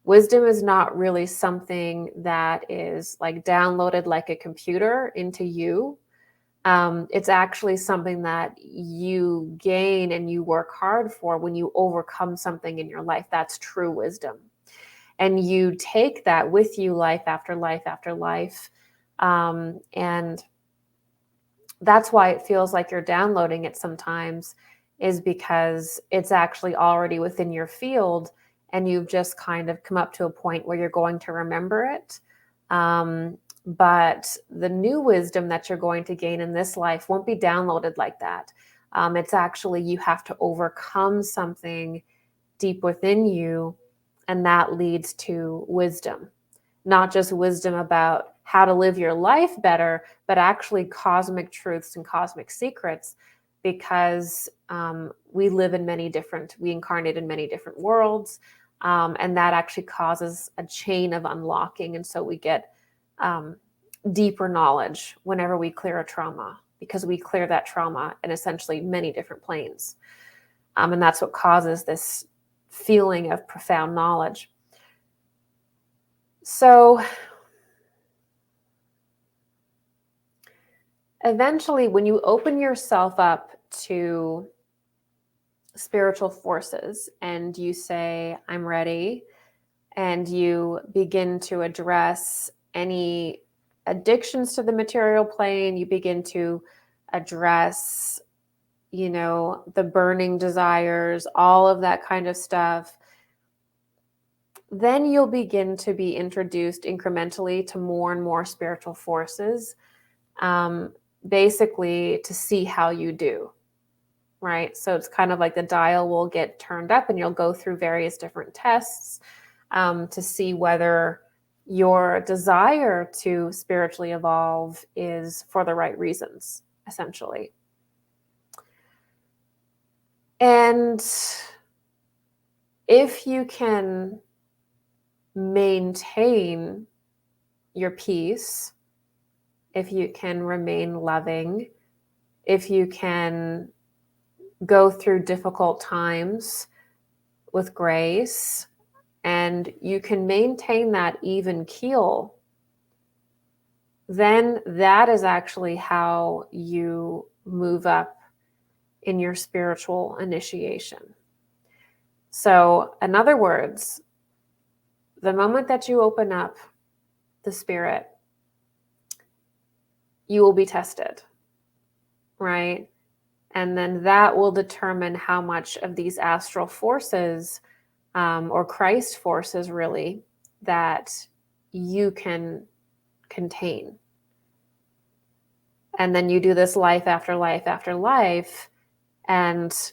Wisdom is not really something that is like downloaded like a computer into you. It's actually something that you gain and you work hard for when you overcome something in your life. That's true wisdom. And you take that with you life after life after life. And that's why it feels like you're downloading it sometimes, is because it's actually already within your field and you've just kind of come up to a point where you're going to remember it. But the new wisdom that you're going to gain in this life won't be downloaded like that. It's actually, you have to overcome something deep within you, and that leads to wisdom. Not just wisdom about how to live your life better, but actually cosmic truths and cosmic secrets, because we incarnate in many different worlds, and that actually causes a chain of unlocking. And so we get deeper knowledge whenever we clear a trauma, because we clear that trauma in essentially many different planes. And that's what causes this feeling of profound knowledge. So eventually, when you open yourself up to spiritual forces and you say, I'm ready, and you begin to address any addictions to the material plane, you begin to address, the burning desires, all of that kind of stuff, then you'll begin to be introduced incrementally to more and more spiritual forces, basically to see how you do, right? So it's kind of like the dial will get turned up and you'll go through various different tests to see whether your desire to spiritually evolve is for the right reasons, essentially. And if you can maintain your peace, if you can remain loving, if you can go through difficult times with grace, and you can maintain that even keel, then that is actually how you move up in your spiritual initiation. So, in other words, the moment that you open up the spirit, you will be tested, right? And then that will determine how much of these astral forces, or Christ forces really, that you can contain. And then you do this life after life after life, and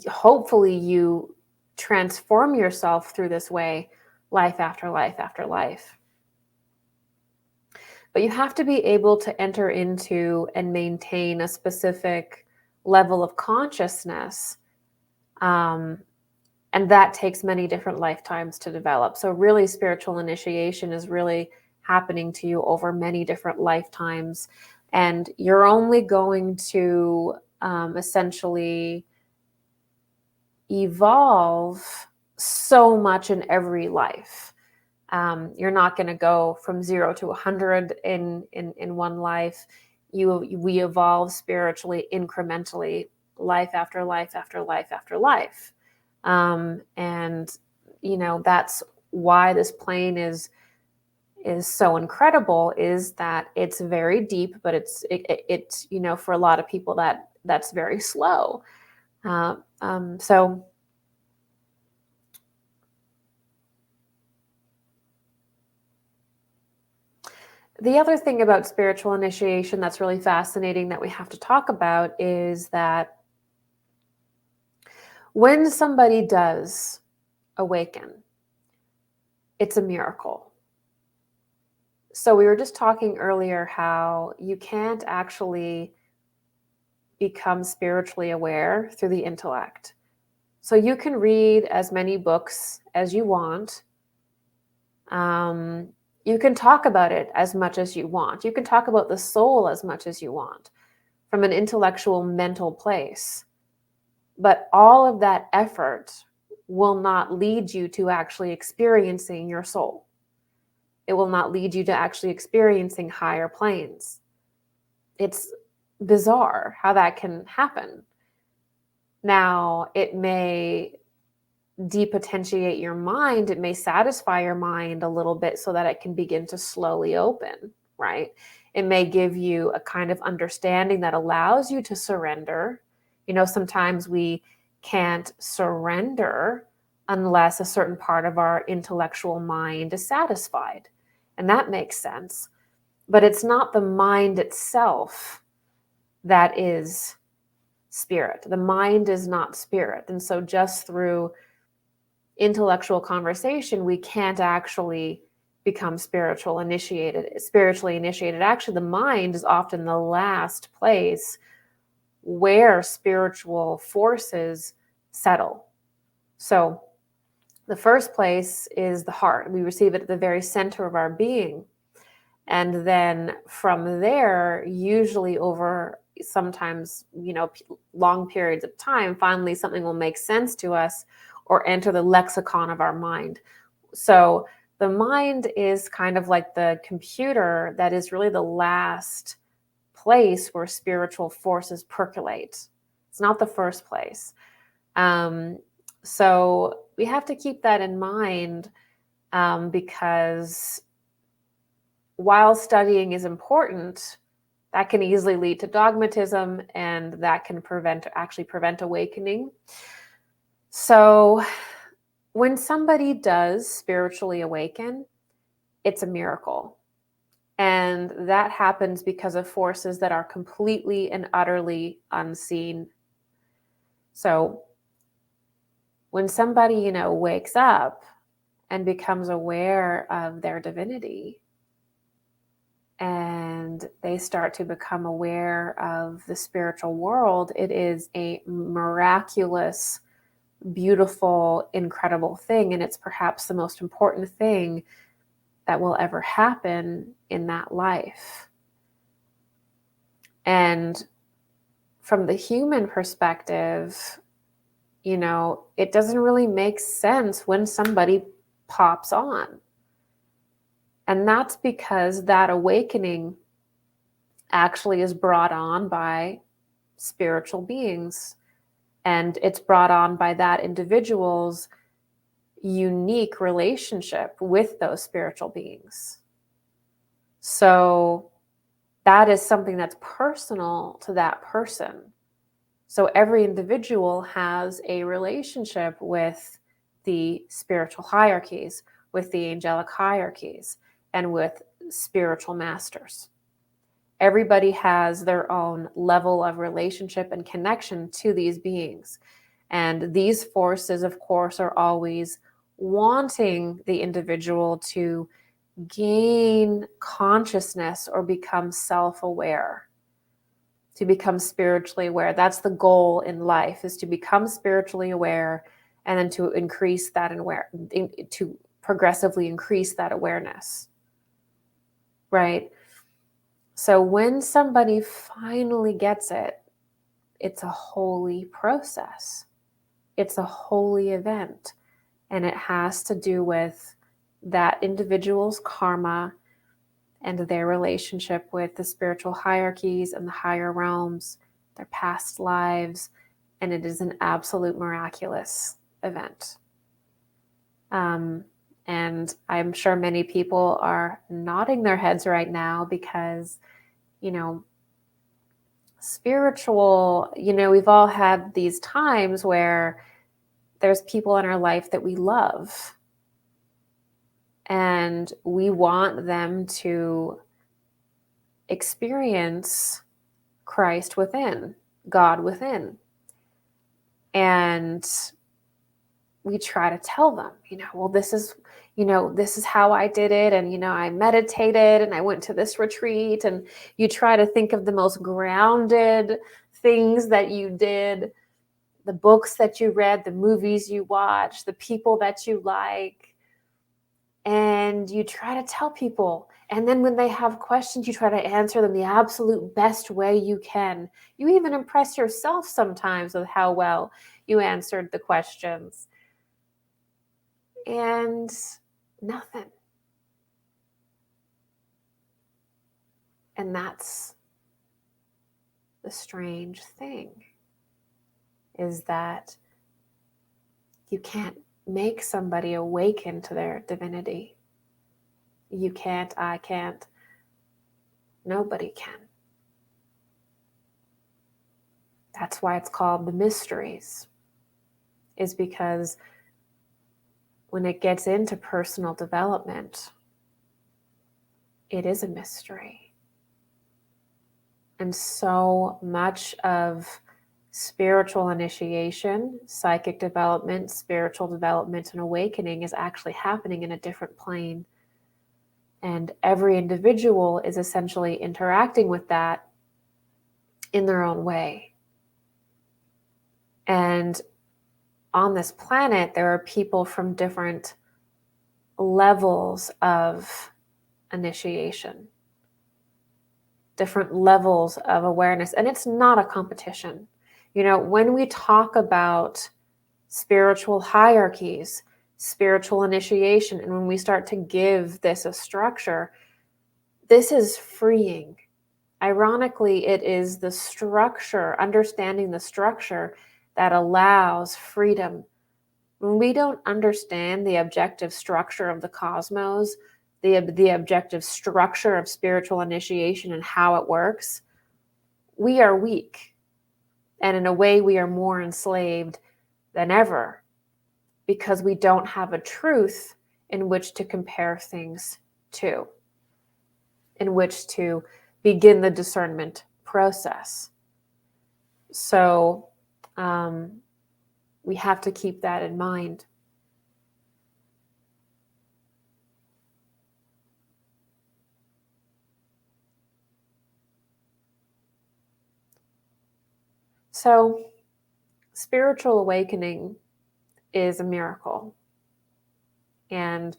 hopefully you transform yourself through this way, life after life after life. But you have to be able to enter into and maintain a specific level of consciousness And that takes many different lifetimes to develop. So really, spiritual initiation is really happening to you over many different lifetimes. And you're only going to essentially evolve so much in every life. You're not going to go from 0 to 100 in one life. We evolve spiritually incrementally, life after life after life after life. And that's why this plane is so incredible, is that it's very deep, but it's for a lot of people that's very slow. So the other thing about spiritual initiation that's really fascinating that we have to talk about is that when somebody does awaken, it's a miracle. So we were just talking earlier how you can't actually become spiritually aware through the intellect. So you can read as many books as you want. You can talk about it as much as you want. You can talk about the soul as much as you want from an intellectual, mental place. But all of that effort will not lead you to actually experiencing your soul. It will not lead you to actually experiencing higher planes. It's bizarre how that can happen. Now, it may depotentiate your mind. It may satisfy your mind a little bit so that it can begin to slowly open, right? It may give you a kind of understanding that allows you to surrender. Sometimes we can't surrender unless a certain part of our intellectual mind is satisfied. And that makes sense. But it's not the mind itself that is spirit. The mind is not spirit. And so just through intellectual conversation, we can't actually become spiritually initiated. Actually, the mind is often the last place where spiritual forces settle. So the first place is the heart. We receive it at the very center of our being. And then from there, usually over sometimes, long periods of time, finally something will make sense to us or enter the lexicon of our mind. So the mind is kind of like the computer that is really the last place where spiritual forces percolate. It's not the first place. So we have to keep that in mind, because while studying is important, that can easily lead to dogmatism, and that can prevent awakening. So when somebody does spiritually awaken, it's a miracle. And that happens because of forces that are completely and utterly unseen. So when somebody, wakes up and becomes aware of their divinity, and they start to become aware of the spiritual world, it is a miraculous, beautiful, incredible thing. And it's perhaps the most important thing that will ever happen in that life. And from the human perspective, it doesn't really make sense when somebody pops on. And that's because that awakening actually is brought on by spiritual beings. And it's brought on by that individual's unique relationship with those spiritual beings. So that is something that's personal to that person. So every individual has a relationship with the spiritual hierarchies, with the angelic hierarchies, and with spiritual masters. Everybody has their own level of relationship and connection to these beings. And these forces, of course, are always wanting the individual to gain consciousness or become self-aware, to become spiritually aware. That's the goal in life, is to become spiritually aware and then to increase that to progressively increase that awareness, right? So when somebody finally gets it, it's a holy process. It's a holy event, and it has to do with that individual's karma and their relationship with the spiritual hierarchies and the higher realms, their past lives, and it is an absolute miraculous event. And I'm sure many people are nodding their heads right now because, spiritual, we've all had these times where there's people in our life that we love and we want them to experience Christ within, God within. And we try to tell them, well, this is how I did it. And, I meditated and I went to this retreat, and you try to think of the most grounded things that you did, the books that you read, the movies you watched, the people that you like, and you try to tell people. And then when they have questions, you try to answer them the absolute best way you can. You even impress yourself sometimes with how well you answered the questions. And nothing. And that's the strange thing, is that you can't make somebody awaken to their divinity. You can't, I can't, nobody can. That's why it's called the mysteries, is because when it gets into personal development, it is a mystery. And so much of spiritual initiation, psychic development, spiritual development, and awakening is actually happening in a different plane. And every individual is essentially interacting with that in their own way. And on this planet, there are people from different levels of initiation, different levels of awareness. And it's not a competition. When we talk about spiritual hierarchies, spiritual initiation, and when we start to give this a structure, this is freeing. Ironically, it is the structure, understanding the structure, that allows freedom. When we don't understand the objective structure of the cosmos, the objective structure of spiritual initiation and how it works, we are weak. And in a way, we are more enslaved than ever, because we don't have a truth in which to compare things to, in which to begin the discernment process. So we have to keep that in mind. So spiritual awakening is a miracle. And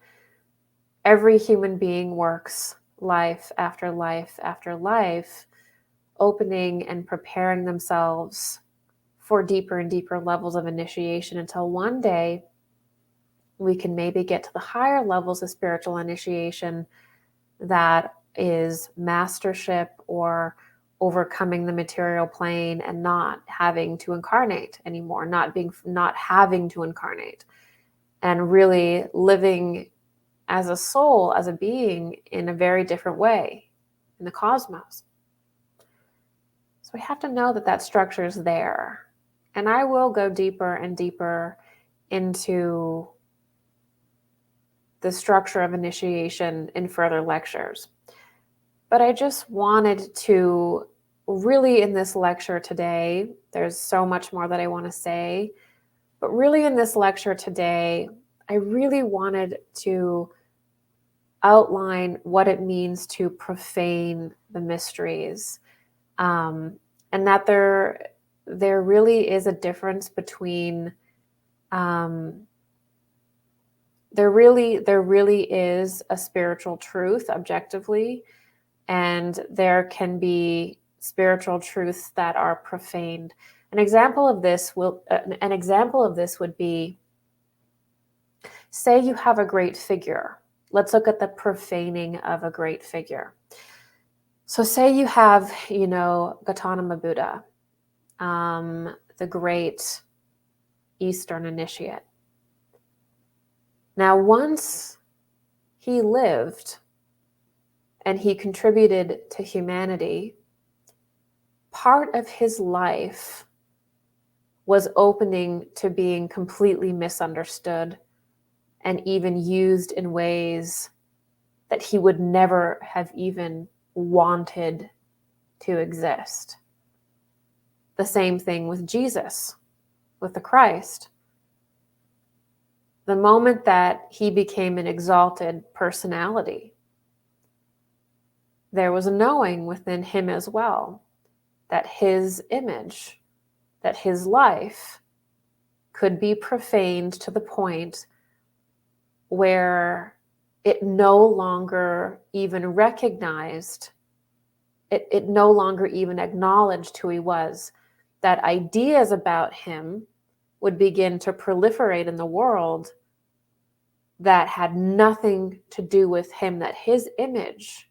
every human being works life after life after life, opening and preparing themselves for deeper and deeper levels of initiation, until one day we can maybe get to the higher levels of spiritual initiation, that is mastership or overcoming the material plane and not having to incarnate anymore, not having to incarnate, and really living as a soul, as a being, in a very different way in the cosmos. So we have to know that structure is there. And I will go deeper and deeper into the structure of initiation in further lectures. But I just wanted to really, in this lecture today, there's so much more that I want to say, but really in this lecture today, I really wanted to outline what it means to profane the mysteries, and that there really is a difference between There really is a spiritual truth objectively, and there can be spiritual truths that are profaned. An example of this would be, say you have a great figure. Let's look at the profaning of a great figure. So say you have, Gautama Buddha, the great Eastern initiate. Now, once he lived and he contributed to humanity, part of his life was opening to being completely misunderstood and even used in ways that he would never have even wanted to exist. The same thing with Jesus, with the Christ. The moment that he became an exalted personality, there was a knowing within him as well that his image, that his life could be profaned to the point where it no longer even recognized, it no longer even acknowledged who he was. That ideas about him would begin to proliferate in the world that had nothing to do with him, that his image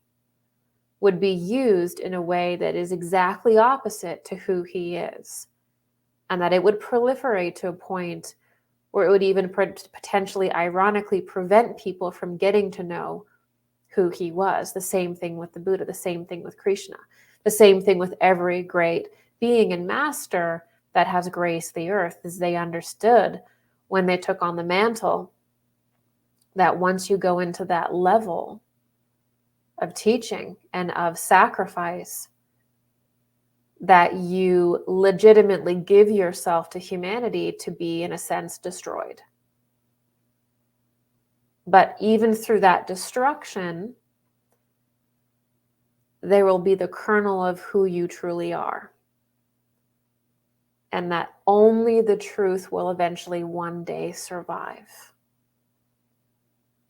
would be used in a way that is exactly opposite to who he is. And that it would proliferate to a point where it would even potentially, ironically, prevent people from getting to know who he was. The same thing with the Buddha, the same thing with Krishna, the same thing with every great being and master that has graced the earth, as they understood when they took on the mantle that once you go into that level of teaching and of sacrifice, that you legitimately give yourself to humanity to be, in a sense, destroyed. But even through that destruction, there will be the kernel of who you truly are. And that only the truth will eventually one day survive.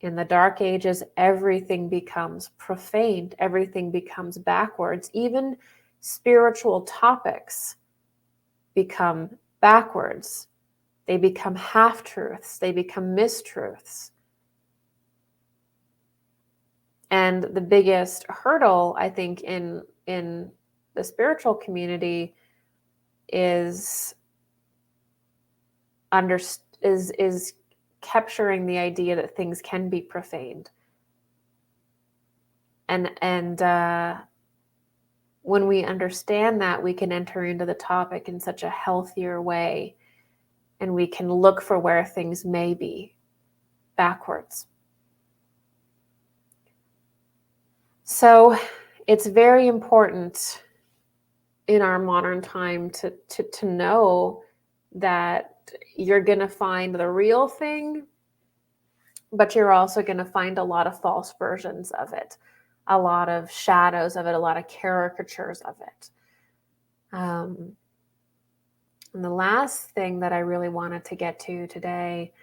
In the Dark Ages, everything becomes profaned, everything becomes backwards. Even spiritual topics become backwards. They become half-truths, they become mistruths. And the biggest hurdle, I think, in the spiritual community is capturing the idea that things can be profaned. And when we understand that, we can enter into the topic in such a healthier way, and we can look for where things may be backwards. So it's very important in our modern time to know that you're going to find the real thing, but you're also going to find a lot of false versions of it, a lot of shadows of it, a lot of caricatures of it. And the last thing that I really wanted to get to today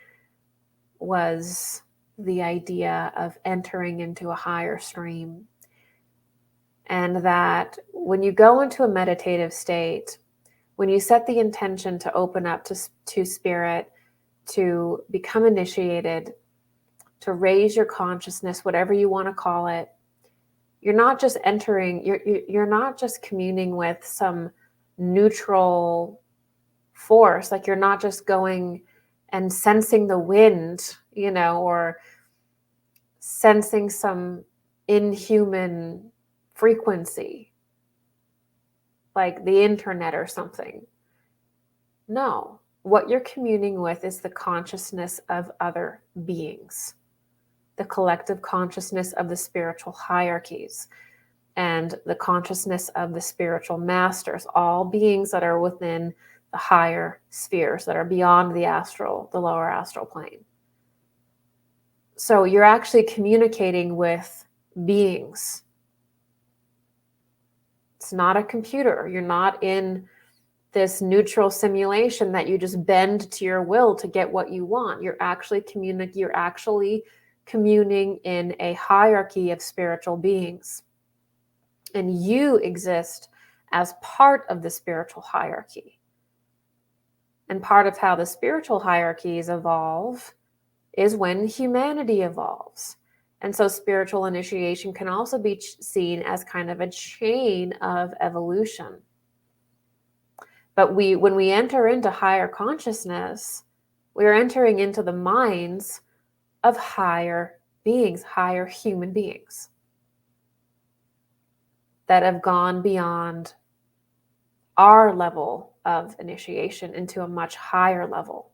was the idea of entering into a higher stream. And that when you go into a meditative state, when you set the intention to open up to spirit, to become initiated, to raise your consciousness, whatever you want to call it, you're not just entering, you're not just communing with some neutral force. Like, you're not just going and sensing the wind, or sensing some inhuman frequency, like the internet or something. No, what you're communing with is the consciousness of other beings, the collective consciousness of the spiritual hierarchies, and the consciousness of the spiritual masters, all beings that are within the higher spheres, that are beyond the lower astral plane. So you're actually communicating with beings. It's not a computer. You're not in this neutral simulation that you just bend to your will to get what you want. You're actually communing in a hierarchy of spiritual beings. And you exist as part of the spiritual hierarchy. And part of how the spiritual hierarchies evolve is when humanity evolves. And so spiritual initiation can also be seen as kind of a chain of evolution. But when we enter into higher consciousness, we are entering into the minds of higher beings, higher human beings that have gone beyond our level of initiation into a much higher level.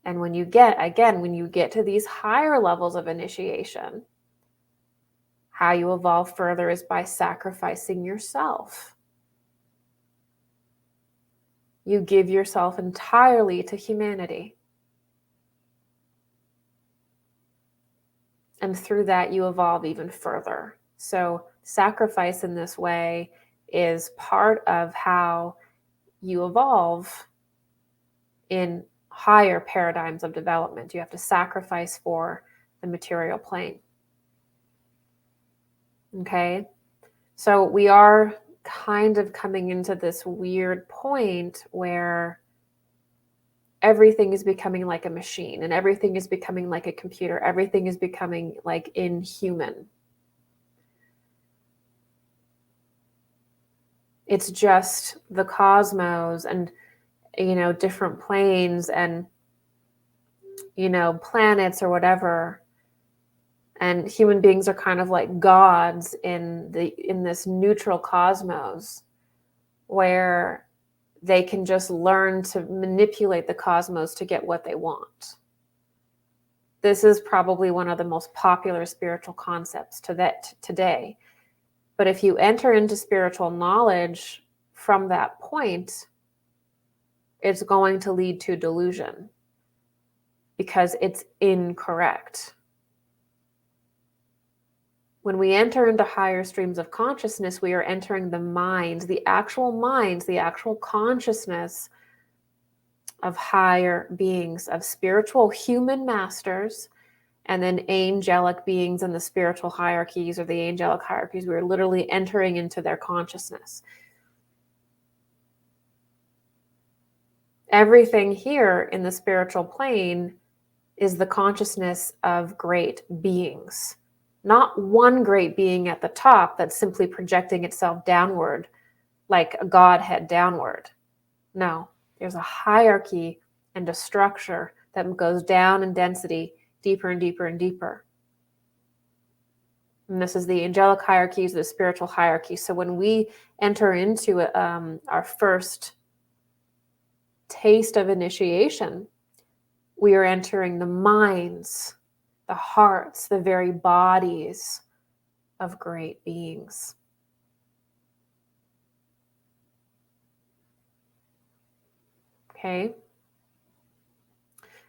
And when you get to these higher levels of initiation, how you evolve further is by sacrificing yourself. You give yourself entirely to humanity. And through that, you evolve even further. So sacrifice in this way is part of how you evolve in higher paradigms of development. You have to sacrifice for the material plane. Okay? So we are kind of coming into this weird point where everything is becoming like a machine and everything is becoming like a computer. Everything is becoming like inhuman. It's just the cosmos and, different planes and, planets or whatever. And human beings are kind of like gods in this neutral cosmos where they can just learn to manipulate the cosmos to get what they want. This is probably one of the most popular spiritual concepts today. But if you enter into spiritual knowledge from that point, it's going to lead to delusion because it's incorrect. When we enter into higher streams of consciousness, we are entering the minds, the actual consciousness of higher beings, of spiritual human masters, and then angelic beings in the spiritual hierarchies or the angelic hierarchies. We are literally entering into their consciousness. Everything here in the spiritual plane is the consciousness of great beings. Not one great being at the top that's simply projecting itself downward, like a godhead downward. No, there's a hierarchy and a structure that goes down in density, deeper and deeper and deeper. And this is the angelic hierarchies, the spiritual hierarchy. So when we enter into our first taste of initiation, we are entering the minds, the hearts, the very bodies of great beings. Okay?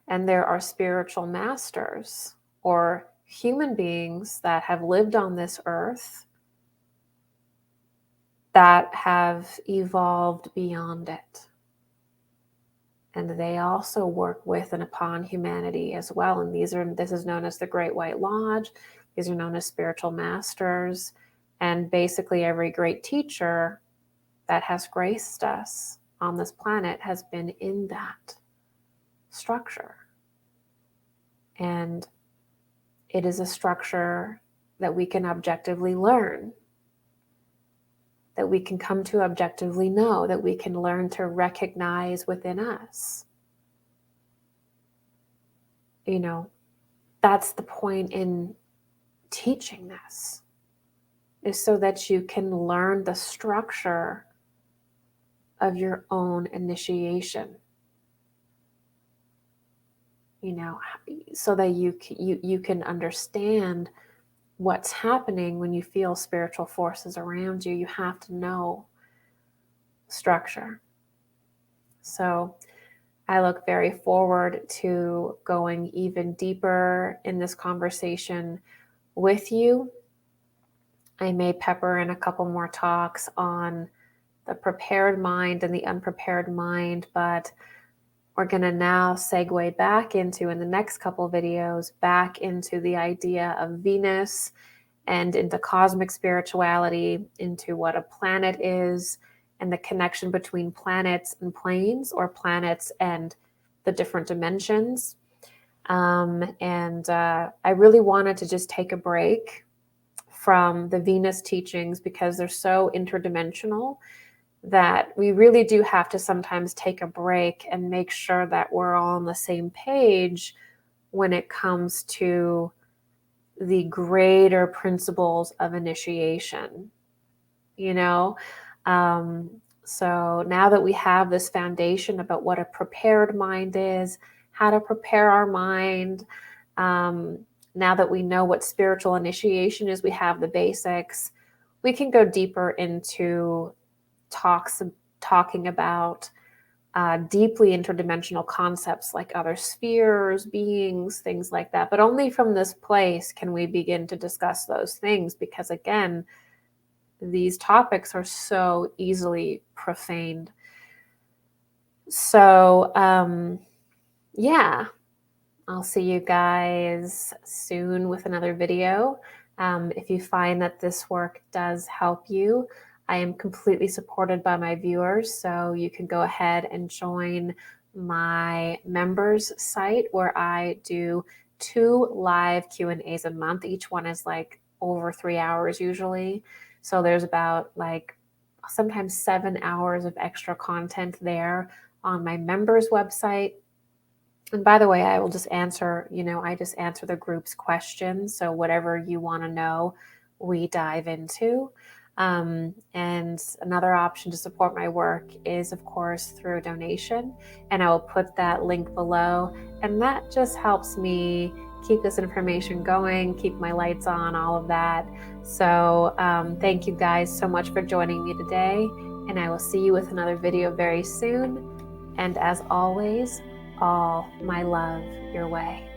And there are spiritual masters or human beings that have lived on this earth that have evolved beyond it. And they also work with and upon humanity as well. And this is known as the Great White Lodge. These are known as spiritual masters. And basically every great teacher that has graced us on this planet has been in that structure. And it is a structure that we can objectively learn, that we can come to objectively know, that we can learn to recognize within us. That's the point in teaching this, is so that you can learn the structure of your own initiation. So that you can understand what's happening when you feel spiritual forces around you. You have to know structure. So I look very forward to going even deeper in this conversation with you. I may pepper in a couple more talks on the prepared mind and the unprepared mind, but we're going to now segue back into, in the next couple of videos, back into the idea of Venus and into cosmic spirituality, into what a planet is, and the connection between planets and planes, or planets and the different dimensions. I really wanted to just take a break from the Venus teachings because they're so interdimensional that we really do have to sometimes take a break and make sure that we're all on the same page when it comes to the greater principles of initiation, you know? So now that we have this foundation about what a prepared mind is, how to prepare our mind, now that we know what spiritual initiation is, we have the basics, we can go deeper into talking about deeply interdimensional concepts like other spheres, beings, things like that. But only from this place can we begin to discuss those things, because again, these topics are so easily profaned. So yeah, I'll see you guys soon with another video. If you find that this work does help you, I am completely supported by my viewers, so you can go ahead and join my members site where I do 2 live Q&As a month. Each one is like over 3 hours usually. So there's about like sometimes 7 hours of extra content there on my members website. And by the way, I will just answer, I just answer the group's questions. So whatever you want to know, we dive into. And another option to support my work is, of course, through a donation. And I will put that link below. And that just helps me keep this information going, keep my lights on, all of that. So thank you guys so much for joining me today. And I will see you with another video very soon. And as always, all my love your way.